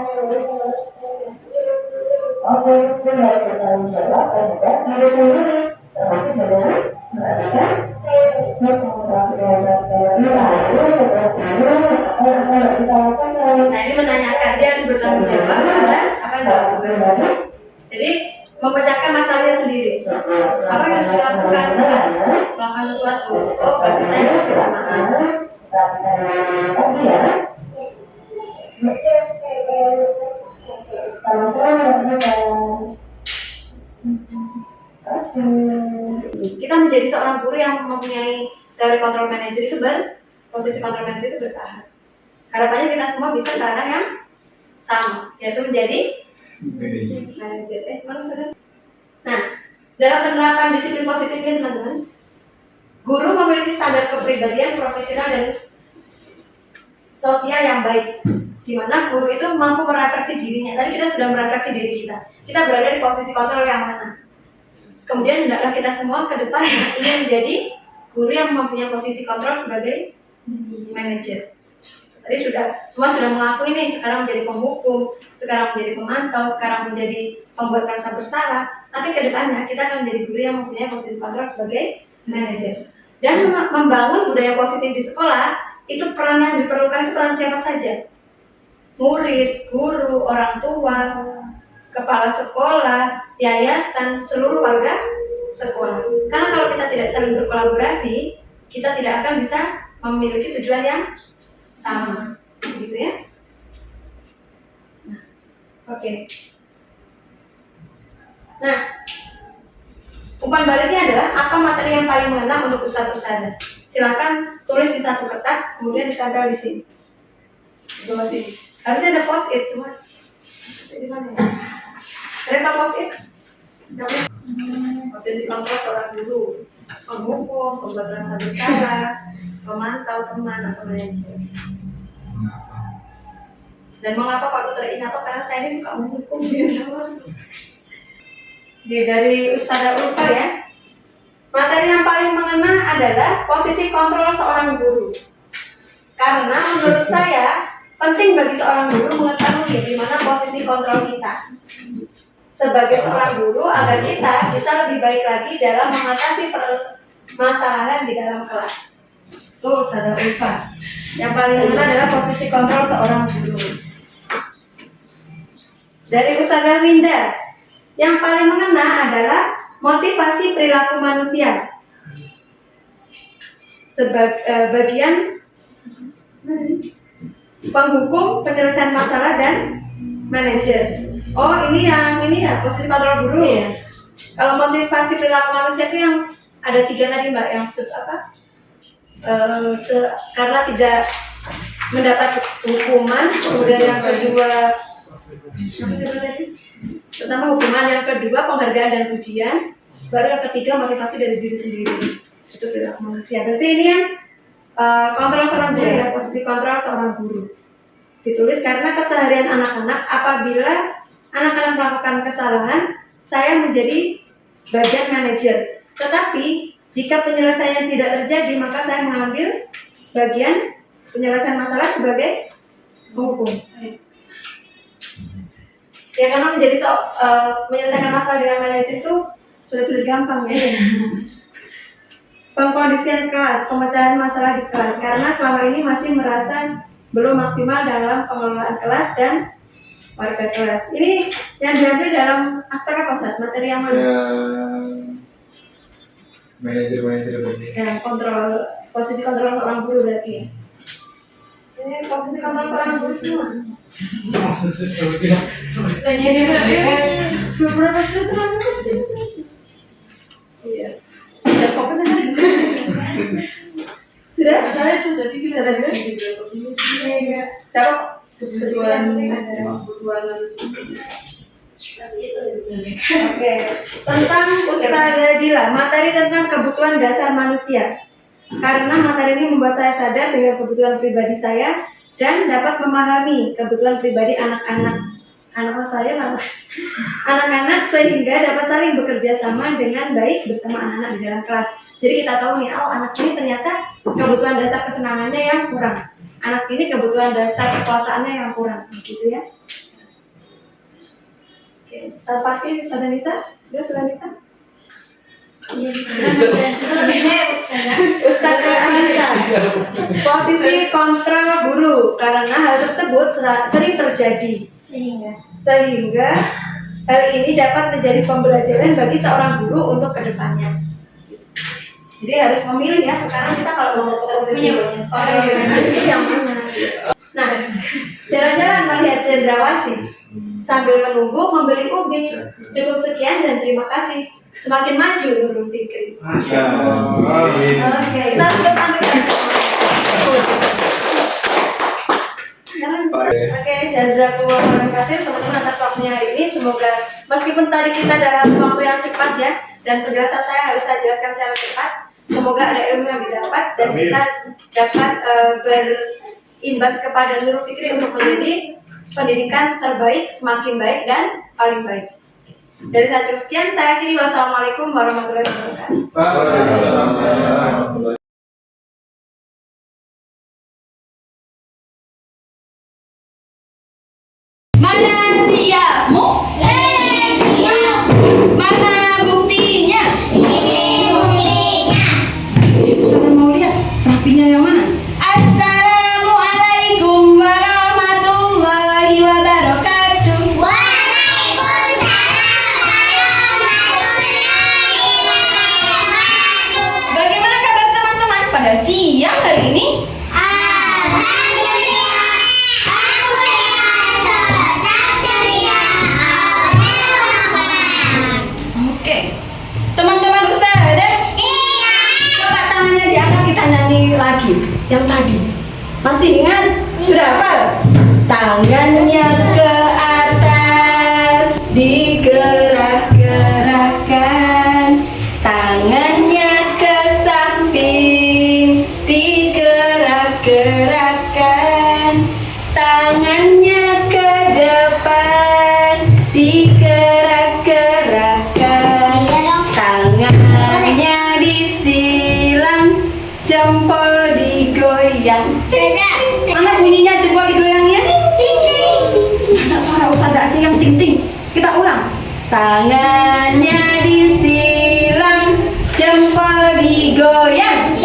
Oke, saya bertanggung jawab terhadap diri sendiri, termasuk dengan melakukan Nah ini menanyakan dia harus bertanggung jawab atas apa yang dilakukan. Jadi memecahkan masalahnya sendiri. Apa yang harus dilakukan saat melakukan sesuatu? Oh berarti saya harus minta maaf. Kita menjadi seorang guru yang mempunyai teori control manager itu posisi control manager itu bertahap. Harapannya kita semua bisa ke arah yang sama, yaitu menjadi manager. Nah, dalam penerapan disiplin positif ini teman-teman, guru memiliki standar kepribadian profesional dan sosial yang baik, di mana guru itu mampu merefleksi dirinya. Tadi kita sudah merefleksi diri kita. Kita berada di posisi kontrol yang mana? Kemudian hendaklah kita semua ke depan ingin menjadi guru yang mempunyai posisi kontrol sebagai manajer. Tadi semua sudah mengakui nih, sekarang menjadi penghukum, sekarang menjadi pemantau, sekarang menjadi pembuat rasa bersalah. Tapi ke depannya kita akan menjadi guru yang mempunyai posisi kontrol sebagai manajer. Dan membangun budaya positif di sekolah, itu peran yang diperlukan itu peran siapa saja? Murid, guru, orang tua, kepala sekolah, yayasan, seluruh warga sekolah. Karena kalau kita tidak saling berkolaborasi, kita tidak akan bisa memiliki tujuan yang sama, gitu ya. Nah, oke. Nah, umpan baliknya adalah apa materi yang paling mengena untuk ustadz-ustadzah? Silakan tulis di satu kertas, kemudian ditempel di sini. Di bawah sini. Harusnya ada post-it, cuma di mana ya? Ada tahu post-it? Posisi kontrol seorang guru, penghukum, pembuat rasa bersalah, pemantau teman atau manajer. Dan mengapa kok itu teringat? Karena saya ini suka menghukum dia dari Ustazah Ulfa ya. Materi yang paling mengena adalah posisi kontrol seorang guru. Karena menurut saya penting bagi seorang guru mengetahui di mana posisi kontrol kita sebagai seorang guru agar kita bisa lebih baik lagi dalam mengatasi permasalahan di dalam kelas. Tuh Ustazah Ulfa. Yang paling mengena adalah posisi kontrol seorang guru. Dari Ustazah Winda, yang paling mengena adalah motivasi perilaku manusia. Bagian penghukum, penyelesaian masalah, dan manajer. Oh ini ya posisi kontrol guru. Iya. Kalau motivasi perilaku manusia itu yang ada 3 tadi mbak, yang karena tidak mendapat hukuman, kemudian yang kedua pertama hukuman, yang kedua penghargaan dan pujian, baru yang ketiga motivasi dari diri sendiri. Itu perilaku manusia. Berarti ini yang kontrol seorang guru ya, posisi kontrol seorang guru. Ditulis karena keseharian anak-anak, apabila anak-anak melakukan kesalahan, saya menjadi bagian manajer. Tetapi jika penyelesaian tidak terjadi, maka saya mengambil bagian penyelesaian masalah sebagai penghukum. Ya karena menyelesaikan masalah dengan manajer itu sudah gampang ya. Pengkondisian kelas, pemecahan masalah di kelas, karena selama ini masih merasa belum maksimal dalam pengelolaan kelas dan warga kelas. Ini yang diambil dalam aspek apa saat materi yang mana? Manajer begini. Ya, posisi kontrol seorang guru berarti ya. Ini posisi kontrol seorang guru semua. Beberapa sudah Iya. Dan fokusnya kan? Sudah? saya itu tadi kita Sudah tadi? Iya. Dapat Kebutuhan ada. kebutuhan manusia. Oke, tentang Ustazah Dila, materi tentang kebutuhan dasar manusia. Karena materi ini membuat saya sadar dengan kebutuhan pribadi saya dan dapat memahami kebutuhan pribadi anak-anak sehingga dapat saling bekerja sama dengan baik bersama anak-anak di dalam kelas. Jadi kita tahu nih, oh anak ini ternyata kebutuhan dasar kesenangannya yang kurang. Anak ini kebutuhan dasar kekuasaannya yang kurang, gitu ya. Oke, pasti Ustazah Nisa? Sudah Ustazah Nisa? Ustazah Anissa, posisi kontrol guru karena hal tersebut sering terjadi sehingga hal ini dapat menjadi pembelajaran bagi seorang guru untuk kedepannya. Jadi harus memilih ya. Sekarang kita kalau mau posisi kontrol yang mana? Nah, jalan-jalan melihat cendrawasih sambil menunggu membeli ubi. Cukup sekian dan terima kasih. Semakin maju Nurul Fikri. Oke, kita sudah tampilkan. Oke, jazakumullah khairan teman-teman atas waktunya hari ini. Semoga meskipun tadi kita dalam waktu yang cepat ya, dan penjelasan saya harus saya jelaskan secara cepat. Semoga ada ilmu yang didapat dan kita dapat berimbas kepada Nurul Fikri untuk menjadi pendidikan terbaik, semakin baik dan paling baik. Dari saya cukup sekian, saya akhiri. Wassalamualaikum warahmatullahi wabarakatuh. Waalaikumsalam. Mana siapmu? Mana buktinya? Ustazah mau lihat rapinya yang mana? Assalamualaikum warahmatullahi wabarakatuh. Bagaimana kabar teman-teman pada siang hari ini? Oke, teman-teman Ustazah, coba tangannya diangkat, kita nyanyi lagi yang tadi. Masih ingat? Sudah hafal? Tangannya ke atas, digerak-gerakkan. Tangannya ke samping, digerak-gerakkan. Tangannya ke depan, digerak-gerakkan. Tangannya disilang, jempol digoyang. Mana bunyinya jempol digoyangnya? Masa suara Ustazah aja yang ting-ting? Kita ulang. Tangannya disilang, jempol digoyang.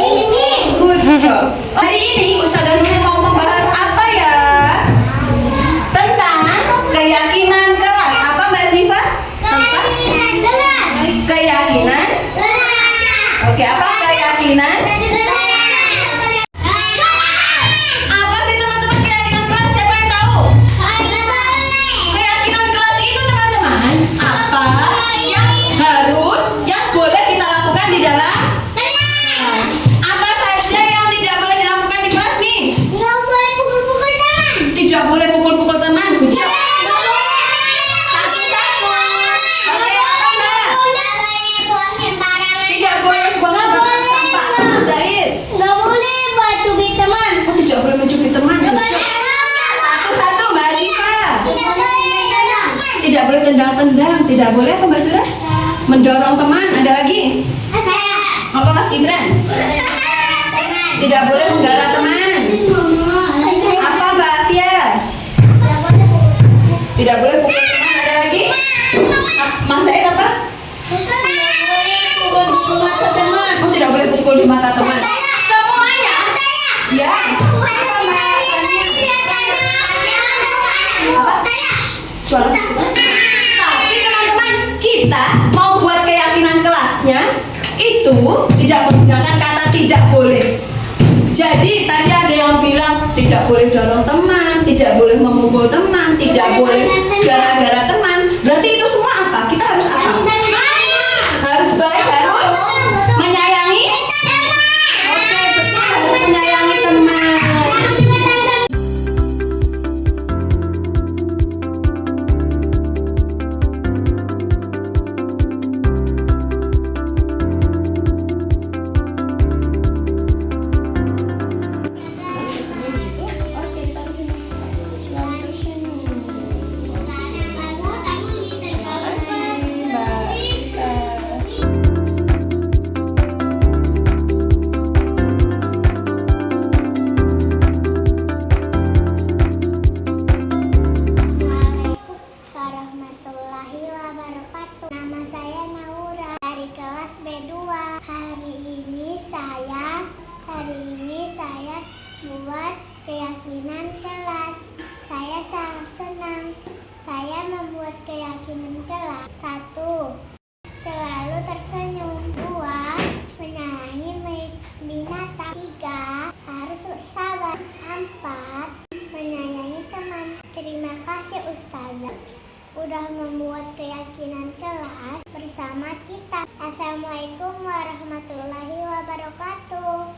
Good job. Hari ini Ustazah Nurul mau membahas apa ya? Tentang keyakinan kelas. Apa Mbak Ziva? Tentang keyakinan. Oke, apa keyakinan? Apa sih teman-teman keyakinan kelas? Siapa yang tahu? Keyakinan kelas itu teman-teman apa? tendang, tidak boleh apa Mbak Zura? Mendorong teman, ada lagi? Apa Mas Gibran? Tidak boleh menggara teman. Apa Mbak Afia? Tidak boleh pukul teman, ada lagi? Mas Said apa? Oh, tidak boleh pukul di mata teman. Semuanya? Ya. Suara. Tapi teman-teman, kita mau buat keyakinan kelasnya itu tidak menggunakan kata tidak boleh. Jadi tadi ada yang bilang tidak boleh dorong teman, tidak boleh memukul teman, tidak boleh gara-gara teman. Berarti itu semua apa? Kita harus apa? Harus baik, harus menyayangi. Oke, betul, harus menyayangi teman. Warahmatullahi wabarakatuh. Nama saya Naura dari kelas B2. Hari ini saya buat keyakinan kelas. Saya sangat senang. Saya membuat keyakinan kelas. 1. Selalu tersenyum. 2. Menyayangi binatang. 3. Harus bersabar. 4. Menyayangi teman. Terima kasih Ustazah udah membuat keyakinan kelas bersama kita. Assalamualaikum warahmatullahi wabarakatuh.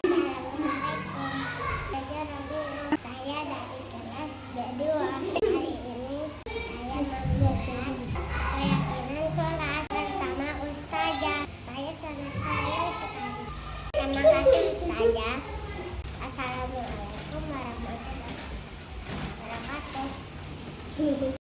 Assalamualaikum. Saya dari kelas B2. Hari ini saya membuat keyakinan kelas bersama Ustazah. Saya sangat sayang sekali. Terima kasih Ustazah. Assalamualaikum warahmatullahi wabarakatuh.